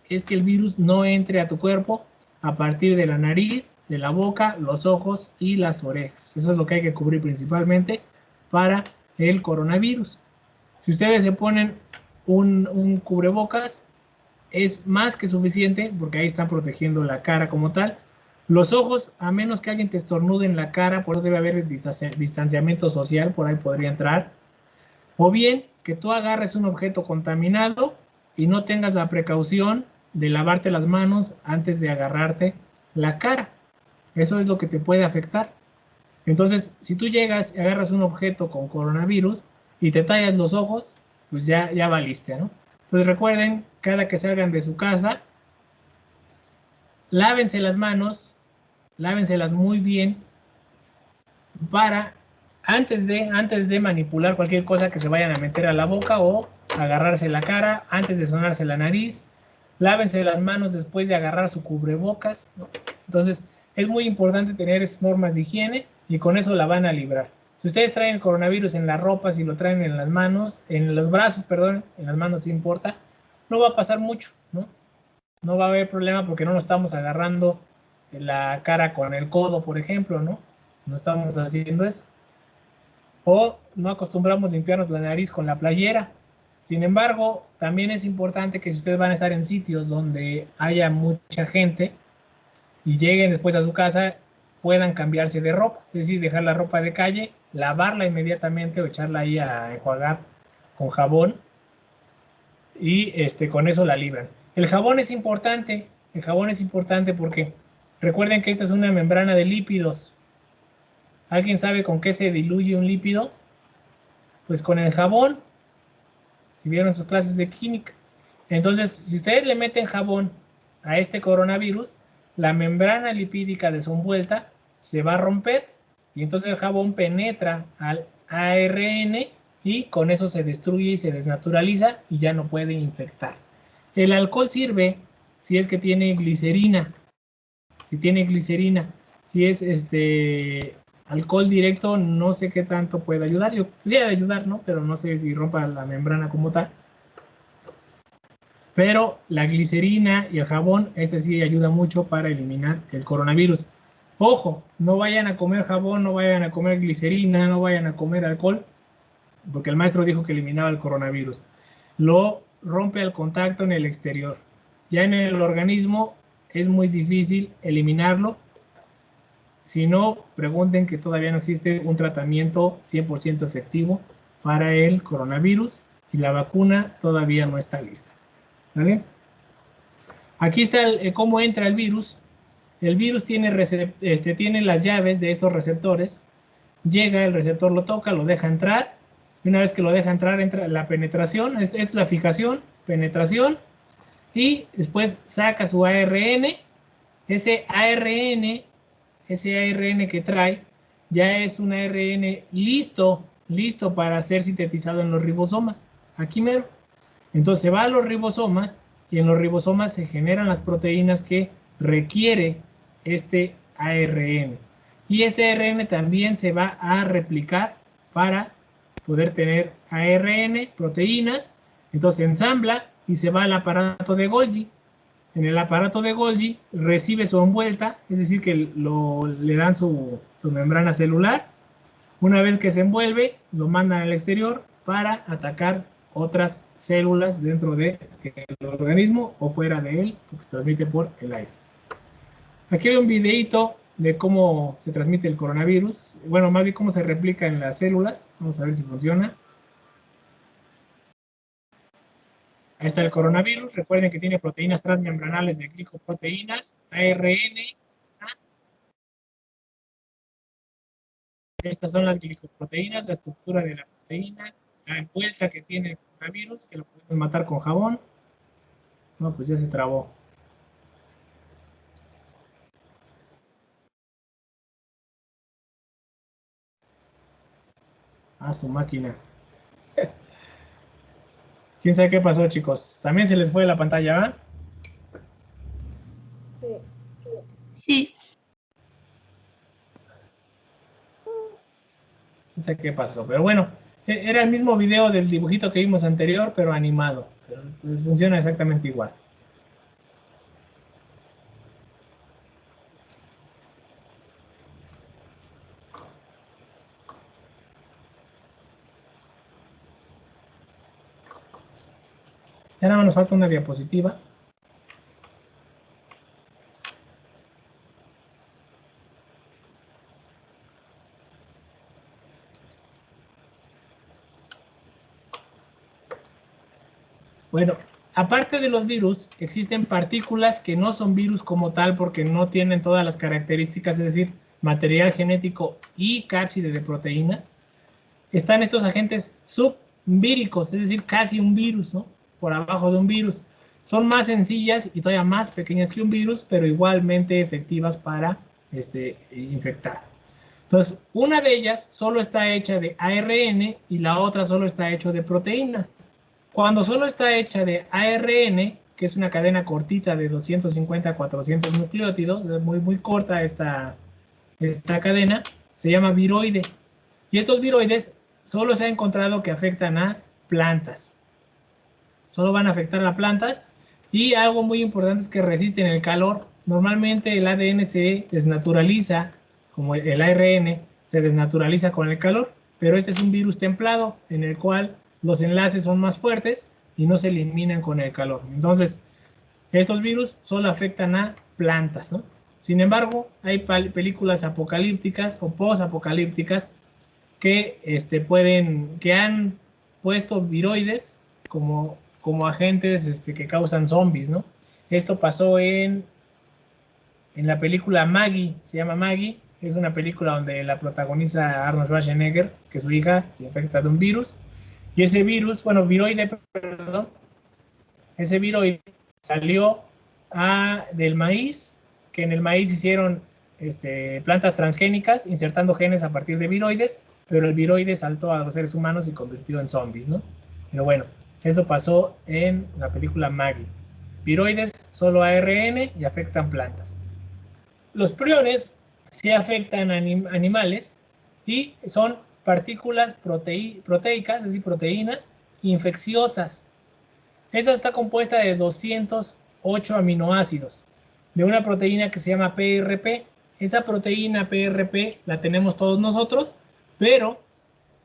es que el virus no entre a tu cuerpo a partir de la nariz, de la boca, los ojos y las orejas. Eso es lo que hay que cubrir principalmente para el coronavirus. Si ustedes se ponen un cubrebocas, es más que suficiente porque ahí están protegiendo la cara como tal. Los ojos, a menos que alguien te estornude en la cara, por eso debe haber distanciamiento social, por ahí podría entrar. O bien que tú agarres un objeto contaminado y no tengas la precaución de lavarte las manos antes de agarrarte la cara. Eso es lo que te puede afectar. Entonces, si tú llegas y agarras un objeto con coronavirus y te tallas los ojos, pues ya valiste, ¿no? Entonces recuerden, cada que salgan de su casa, lávense las manos, lávenselas muy bien para antes de manipular cualquier cosa que se vayan a meter a la boca o agarrarse la cara, antes de sonarse la nariz, lávense las manos después de agarrar su cubrebocas, ¿no? Entonces, es muy importante tener esas normas de higiene y con eso la van a librar. Si ustedes traen el coronavirus en la ropa, si lo traen en las manos, en los brazos, perdón, en las manos sí importa, no va a pasar mucho, ¿no? No va a haber problema porque no nos estamos agarrando la cara con el codo, por ejemplo, ¿no? No estamos haciendo eso. O no acostumbramos limpiarnos la nariz con la playera. Sin embargo, también es importante que si ustedes van a estar en sitios donde haya mucha gente y lleguen después a su casa, puedan cambiarse de ropa, es decir, dejar la ropa de calle, lavarla inmediatamente o echarla ahí a enjuagar con jabón y con eso la libran. El jabón es importante porque recuerden que esta es una membrana de lípidos. ¿Alguien sabe con qué se diluye un lípido? Pues con el jabón, si vieron sus clases de química. Entonces, si ustedes le meten jabón a este coronavirus, la membrana lipídica de su envuelta se va a romper y entonces el jabón penetra al ARN y con eso se destruye y se desnaturaliza y ya no puede infectar. El alcohol sirve si es que tiene glicerina. Si tiene glicerina, si es alcohol directo, no sé qué tanto puede ayudar. Yo podría ayudar, ¿no? Pero no sé si rompa la membrana como tal. Pero la glicerina y el jabón, sí ayuda mucho para eliminar el coronavirus. Ojo, no vayan a comer jabón, no vayan a comer glicerina, no vayan a comer alcohol, porque el maestro dijo que eliminaba el coronavirus. Lo rompe al contacto en el exterior. Ya en el organismo es muy difícil eliminarlo. Si no, pregunten que todavía no existe un tratamiento 100% efectivo para el coronavirus y la vacuna todavía no está lista. ¿Vale? Aquí está cómo entra el virus. El virus tiene las llaves de estos receptores. Llega, el receptor lo toca, lo deja entrar. Y una vez que lo deja entrar, entra la penetración. Esta es la fijación, penetración. Y después saca su ARN. Ese ARN que trae ya es un ARN listo para ser sintetizado en los ribosomas. Aquí mero. Entonces se va a los ribosomas y en los ribosomas se generan las proteínas que requiere este ARN. Y este ARN también se va a replicar para poder tener ARN, proteínas. Entonces ensambla y se va al aparato de Golgi. En el aparato de Golgi recibe su envuelta, es decir, que le dan su membrana celular. Una vez que se envuelve, lo mandan al exterior para atacar otras células dentro del organismo o fuera de él, porque se transmite por el aire. Aquí hay un videito de cómo se transmite el coronavirus, bueno, más bien cómo se replica en las células. Vamos a ver si funciona. Ahí está el coronavirus. Recuerden que tiene proteínas transmembranales de glicoproteínas, ARN. Estas son las glicoproteínas, la estructura de la proteína, la envuelta que tiene el coronavirus, que lo podemos matar con jabón. No, pues ya se trabó. Ah, su máquina. ¿Quién sabe qué pasó, chicos? También se les fue la pantalla, ¿va? Sí. ¿Quién sabe qué pasó? Pero bueno, era el mismo video del dibujito que vimos anterior, pero animado. Pero pues funciona exactamente igual. Ya nada más nos falta una diapositiva. Bueno, aparte de los virus, existen partículas que no son virus como tal porque no tienen todas las características, es decir, material genético y cápside de proteínas. Están estos agentes subvíricos, es decir, casi un virus, ¿no? Por abajo de un virus. Son más sencillas y todavía más pequeñas que un virus, pero igualmente efectivas para infectar. Entonces, una de ellas solo está hecha de ARN y la otra solo está hecha de proteínas. Cuando solo está hecha de ARN, que es una cadena cortita de 250 a 400 nucleótidos, es muy corta esta cadena, se llama viroide. Y estos viroides solo se ha encontrado que afectan a plantas. Solo van a afectar a plantas. Y algo muy importante es que resisten el calor. Normalmente el ADN se desnaturaliza, como el ARN se desnaturaliza con el calor, pero este es un virus templado en el cual los enlaces son más fuertes y no se eliminan con el calor. Entonces, estos virus solo afectan a plantas, ¿no? Sin embargo, hay películas apocalípticas o posapocalípticas que han puesto viroides como agentes que causan zombies, ¿no? Esto pasó en la película Maggie, se llama Maggie, es una película donde la protagoniza Arnold Schwarzenegger, que su hija se infecta de un virus, y ese virus, viroide, perdón, ese viroide salió del maíz, que en el maíz hicieron plantas transgénicas, insertando genes a partir de viroides, pero el viroide saltó a los seres humanos y convirtió en zombies, ¿no? Pero bueno, eso pasó en la película Maggie. Viroides, solo ARN y afectan plantas. Los priones sí afectan a animales y son partículas proteicas, es decir, proteínas infecciosas. Esta está compuesta de 208 aminoácidos de una proteína que se llama PRP. Esa proteína PRP la tenemos todos nosotros, pero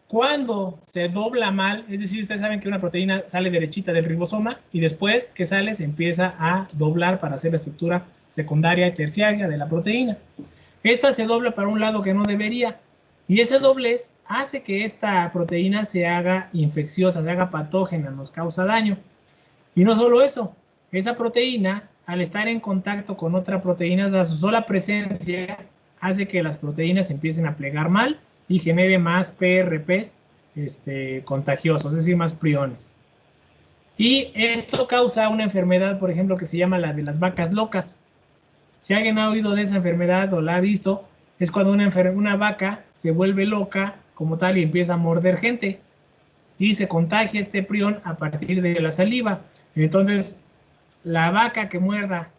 cuando se dobla mal, es decir, ustedes saben que una proteína sale derechita del ribosoma y después que sale se empieza a doblar para hacer la estructura secundaria y terciaria de la proteína. Esta se dobla para un lado que no debería y ese doblez hace que esta proteína se haga infecciosa, se haga patógena, nos causa daño. Y no solo eso, esa proteína al estar en contacto con otra proteína, su sola presencia hace que las proteínas empiecen a plegar mal y genere más PRPs contagiosos, es decir, más priones. Y esto causa una enfermedad, por ejemplo, que se llama la de las vacas locas. Si alguien ha oído de esa enfermedad o la ha visto, es cuando una vaca se vuelve loca como tal y empieza a morder gente. Y se contagia este prión a partir de la saliva. Entonces, la vaca que muerda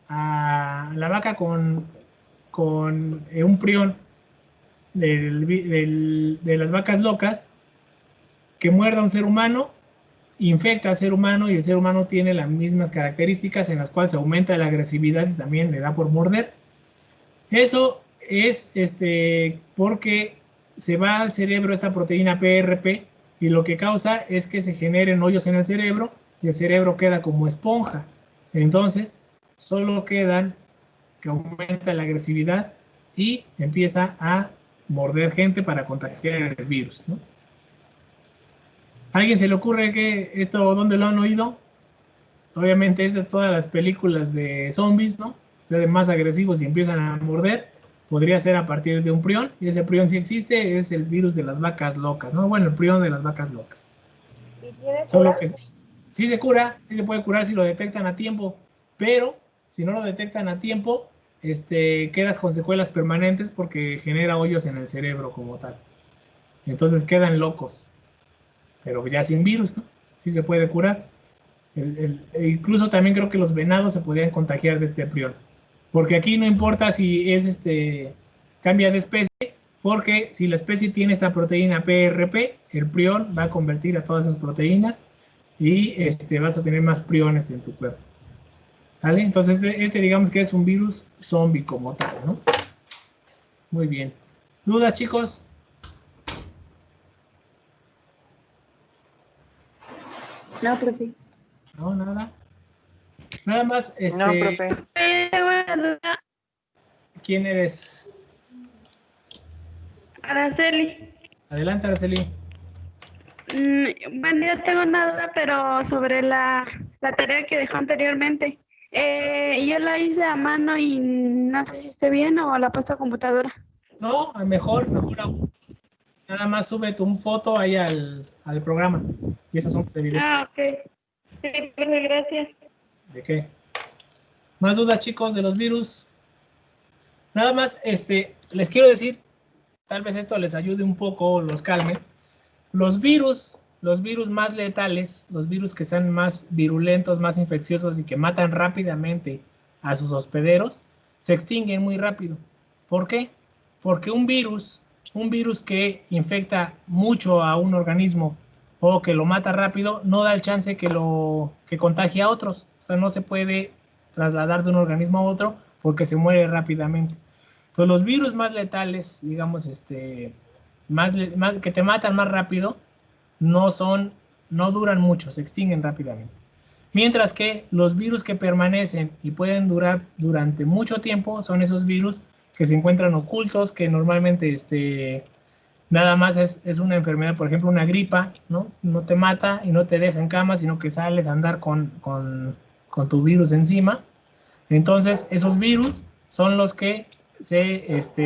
la vaca con un prión de las vacas locas, que muerda a un ser humano, infecta al ser humano y el ser humano tiene las mismas características en las cuales se aumenta la agresividad y también le da por morder. Eso es porque se va al cerebro esta proteína PRP y lo que causa es que se generen hoyos en el cerebro y el cerebro queda como esponja. Entonces, solo quedan que aumenta la agresividad y empieza a morder gente para contagiar el virus, ¿no? ¿A alguien se le ocurre que esto, dónde lo han oído? Obviamente, esas todas las películas de zombies, ¿no? Ustedes más agresivos y empiezan a morder, podría ser a partir de un prión, y ese prión sí existe, es el virus de las vacas locas, ¿no? Bueno, el prión de las vacas locas. ¿Y tiene Solo cura? que sí se cura, sí se puede curar si lo detectan a tiempo, pero si no lo detectan a tiempo, quedas con secuelas permanentes porque genera hoyos en el cerebro como tal. Entonces quedan locos, pero ya sin virus, ¿no? Sí se puede curar. Incluso también creo que los venados se podrían contagiar de este prión. Porque aquí no importa si es cambia de especie, porque si la especie tiene esta proteína PRP, el prión va a convertir a todas esas proteínas y vas a tener más priones en tu cuerpo. ¿Vale? Entonces digamos que es un virus zombie como tal, ¿no? Muy bien. ¿Dudas, chicos? No, profe. No, nada. Nada más, No, profe. ¿Quién eres? Araceli. Adelante, Araceli. Bueno, yo tengo una duda, pero sobre la la tarea que dejó anteriormente. Yo la hice a mano y no sé si esté bien o la paso a computadora. No, mejor aún. Nada más súbete un foto ahí al programa. Y esas son tus evidencias. Ah, ok. Sí, pues, gracias. ¿De qué? ¿Más dudas, chicos, de los virus? Nada más, les quiero decir, tal vez esto les ayude un poco, los calme. Los virus más letales, los virus que sean más virulentos, más infecciosos y que matan rápidamente a sus hospederos, se extinguen muy rápido. ¿Por qué? Porque un virus que infecta mucho a un organismo o que lo mata rápido, no da el chance que contagie a otros. O sea, no se puede trasladar de un organismo a otro porque se muere rápidamente. Entonces, los virus más letales, digamos, que te matan más rápido, no duran mucho, se extinguen rápidamente. Mientras que los virus que permanecen y pueden durar durante mucho tiempo son esos virus que se encuentran ocultos, que normalmente nada más es una enfermedad, por ejemplo, una gripa, ¿no? No te mata y no te deja en cama, sino que sales a andar con tu virus encima. Entonces, esos virus son los que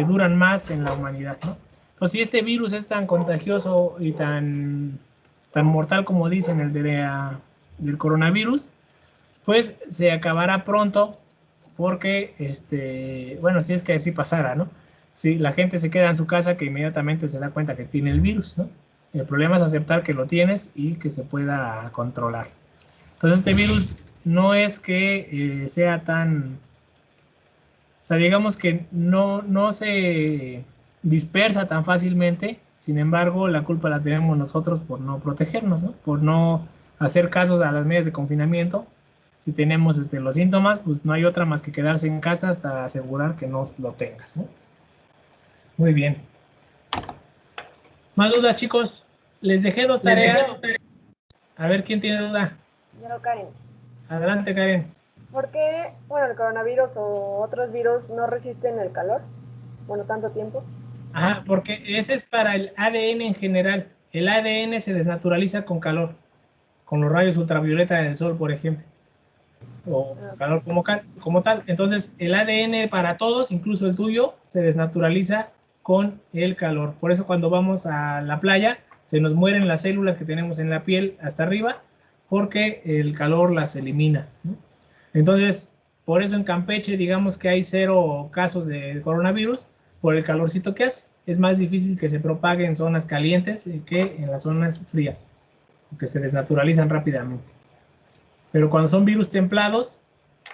duran más en la humanidad, ¿no? Entonces, si este virus es tan contagioso y tan mortal como dicen del coronavirus, pues se acabará pronto porque, bueno, si es que así pasara, ¿no? Si la gente se queda en su casa, que inmediatamente se da cuenta que tiene el virus, ¿no? El problema es aceptar que lo tienes y que se pueda controlar. Entonces, este virus no es que sea tan... O sea, digamos que no se dispersa tan fácilmente, sin embargo, la culpa la tenemos nosotros por no protegernos, ¿no? Por no hacer casos a las medidas de confinamiento. Si tenemos los síntomas, pues no hay otra más que quedarse en casa hasta asegurar que no lo tengas, ¿no? Muy bien. ¿Más dudas, chicos? Les dejé 2 tareas. A ver, ¿quién tiene duda? Yo, Karen. Adelante, Karen. ¿Por qué, el coronavirus o otros virus no resisten el calor? Bueno, tanto tiempo. Ajá, porque ese es para el ADN en general. El ADN se desnaturaliza con calor, con los rayos ultravioleta del sol, por ejemplo, o calor como tal. Entonces, el ADN para todos, incluso el tuyo, se desnaturaliza con el calor. Por eso cuando vamos a la playa, se nos mueren las células que tenemos en la piel hasta arriba, porque el calor las elimina, ¿no? Entonces, por eso en Campeche, digamos que hay 0 casos de coronavirus, por el calorcito que hace. Es más difícil que se propague en zonas calientes que en las zonas frías, porque se desnaturalizan rápidamente. Pero cuando son virus templados,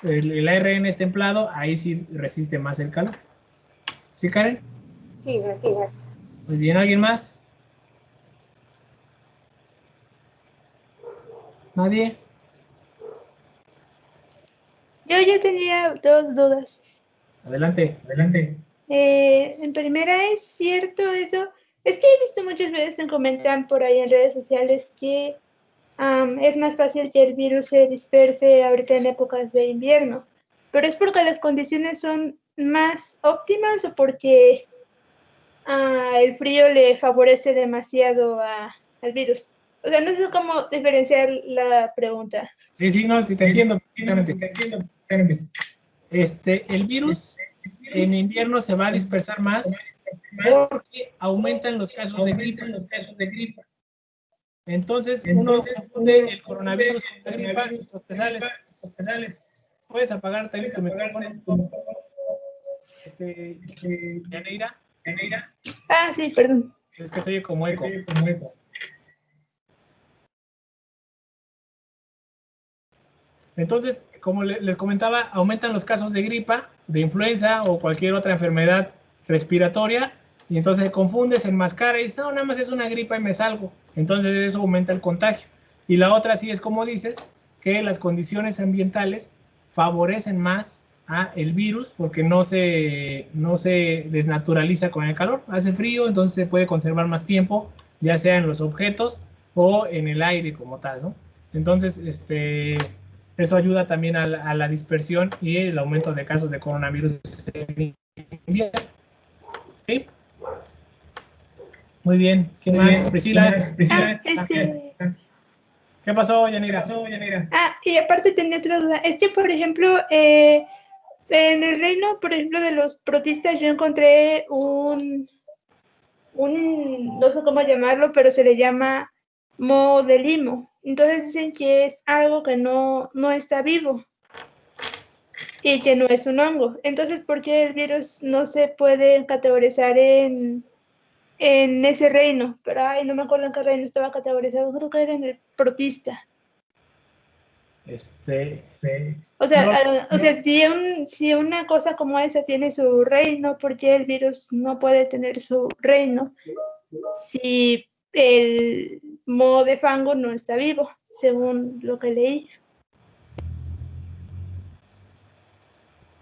el ARN es templado, ahí sí resiste más el calor. ¿Sí, Karen? Sí. Pues bien, ¿alguien más? ¿Nadie? Yo tenía 2 dudas. Adelante. En primera, ¿es cierto eso? Es que he visto muchas veces en comentan por ahí en redes sociales que es más fácil que el virus se disperse ahorita en épocas de invierno. ¿Pero es porque las condiciones son más óptimas o porque el frío le favorece demasiado al virus? O sea, no sé cómo diferenciar la pregunta. Sí, no, sí te entiendo perfectamente. El virus en invierno se va a dispersar más porque aumentan los casos de gripa. Entonces, uno confunde el coronavirus con la gripa, los pesales. ¿Puedes apagar también tu micrófono? Yaneira. Sí, perdón. Es que se oye como eco. Entonces, como les comentaba, aumentan los casos de gripa, de influenza o cualquier otra enfermedad respiratoria, y entonces se confunde, se enmascara y dice, no, nada más es una gripa y me salgo. Entonces eso aumenta el contagio. Y la otra sí es como dices, que las condiciones ambientales favorecen más a el virus porque no se desnaturaliza con el calor. Hace frío, entonces se puede conservar más tiempo, ya sea en los objetos o en el aire como tal, ¿no? Entonces, eso ayuda también a la dispersión y el aumento de casos de coronavirus en invierno. ¿Sí? Muy bien. ¿Quién más? Priscila. ¿Qué pasó, Yanira? Ah, y aparte tenía otra duda. Es que, por ejemplo, en el reino, por ejemplo, de los protistas, yo encontré no sé cómo llamarlo, pero se le llama moho de limo. Entonces dicen que es algo que no está vivo y que no es un hongo. Entonces, ¿por qué el virus no se puede categorizar en ese reino? Pero, ay, no me acuerdo en qué reino estaba categorizado, creo que era en el protista. O sea, si una cosa como esa tiene su reino, ¿por qué el virus no puede tener su reino? Si el moho de fango no está vivo, según lo que leí.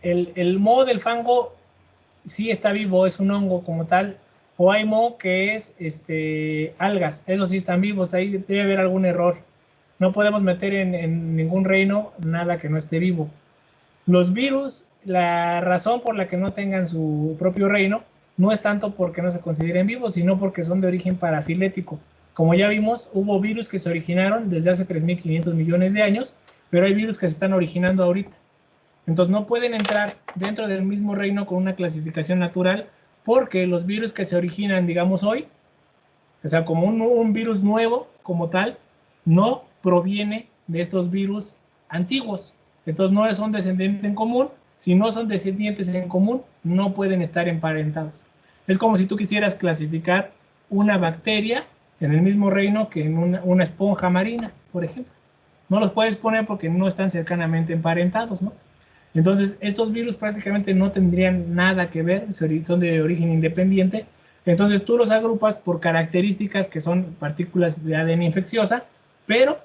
El moho del fango sí está vivo, es un hongo como tal. O hay moho que es algas, esos sí están vivos, ahí debe haber algún error. No podemos meter en ningún reino nada que no esté vivo. Los virus, la razón por la que no tengan su propio reino, no es tanto porque no se consideren vivos, sino porque son de origen parafilético. Como ya vimos, hubo virus que se originaron desde hace 3.500 millones de años, pero hay virus que se están originando ahorita. Entonces no pueden entrar dentro del mismo reino con una clasificación natural, porque los virus que se originan, digamos hoy, o sea, como un virus nuevo como tal, no proviene de estos virus antiguos. Entonces no son descendientes en común. Si no son descendientes en común, no pueden estar emparentados. Es como si tú quisieras clasificar una bacteria en el mismo reino que en una esponja marina, por ejemplo. No los puedes poner porque no están cercanamente emparentados, ¿no? Entonces, estos virus prácticamente no tendrían nada que ver, son de origen independiente. Entonces, tú los agrupas por características que son partículas de ADN infecciosa, pero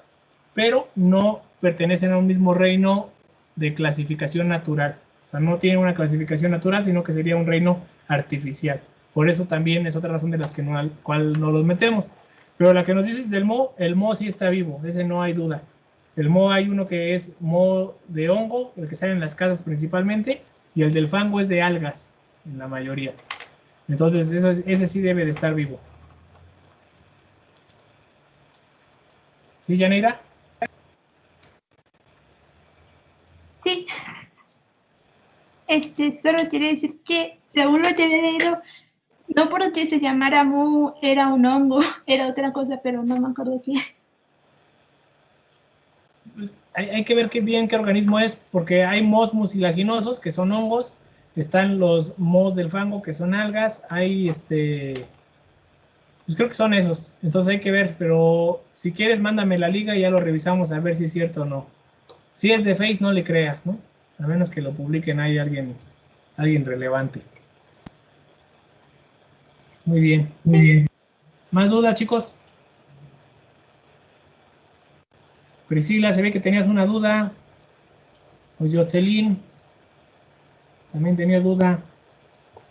no pertenecen a un mismo reino de clasificación natural. O sea, no tienen una clasificación natural, sino que sería un reino artificial. Por eso también es otra razón de las que cual no los metemos. Pero la que nos dices del moho, el moho sí está vivo, ese no hay duda. El moho hay uno que es moho de hongo, el que sale en las casas principalmente, y el del fango es de algas, en la mayoría. Entonces, ese sí debe de estar vivo. ¿Sí, Yanira? Sí. Solo quería decir que, según lo que había leído, no porque se llamara moho era un hongo, era otra cosa, pero no me acuerdo qué. Pues hay que ver bien qué organismo es, porque hay mohos mucilaginosos, que son hongos, están los mohos del fango, que son algas, hay pues creo que son esos, entonces hay que ver, pero si quieres mándame la liga y ya lo revisamos a ver si es cierto o no. Si es de Face, no le creas, ¿no? A menos que lo publiquen ahí alguien relevante. Muy bien, muy bien. ¿Más dudas, chicos? Priscila, se ve que tenías una duda. O Yotzelín, también tenías duda.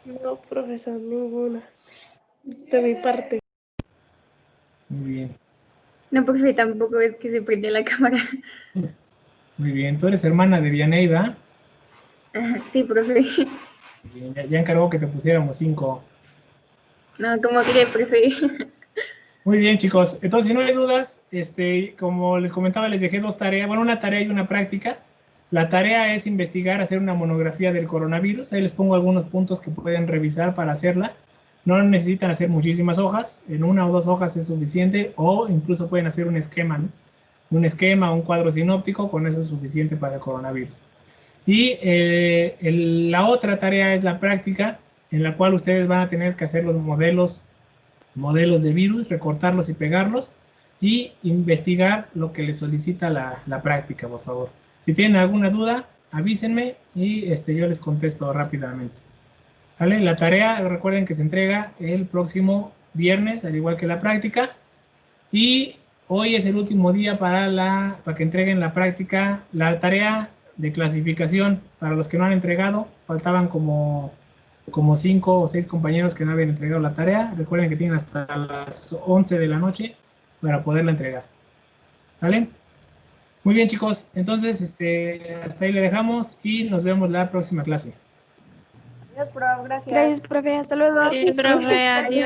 No, profesor, ninguna. De mi parte. Muy bien. No, profe, tampoco es que se prende la cámara. Muy bien, tú eres hermana de Vianey, ¿va? Sí, profe. Bien, ya encargó que te pusiéramos 5. No, ¿cómo cree, profe? Muy bien, chicos. Entonces, si no hay dudas, como les comentaba, les dejé 2 tareas. Bueno, una tarea y una práctica. La tarea es investigar, hacer una monografía del coronavirus. Ahí les pongo algunos puntos que pueden revisar para hacerla. No necesitan hacer muchísimas hojas. En 1 o 2 hojas es suficiente. O incluso pueden hacer un esquema, ¿no? Un esquema, un cuadro sinóptico. Con eso es suficiente para el coronavirus. Y la otra tarea es la práctica, en la cual ustedes van a tener que hacer los modelos de virus, recortarlos y pegarlos, y investigar lo que les solicita la práctica, por favor. Si tienen alguna duda, avísenme y yo les contesto rápidamente. ¿Vale? La tarea, recuerden que se entrega el próximo viernes, al igual que la práctica, y hoy es el último día para que entreguen la práctica, la tarea de clasificación. Para los que no han entregado, faltaban como 5 o 6 compañeros que no habían entregado la tarea. Recuerden que tienen hasta las 11 de la noche para poderla entregar. ¿Vale? Muy bien, chicos. Entonces, hasta ahí le dejamos y nos vemos la próxima clase. Adiós, prof. Gracias. Gracias, profe. Hasta luego. Sí, profe, adiós.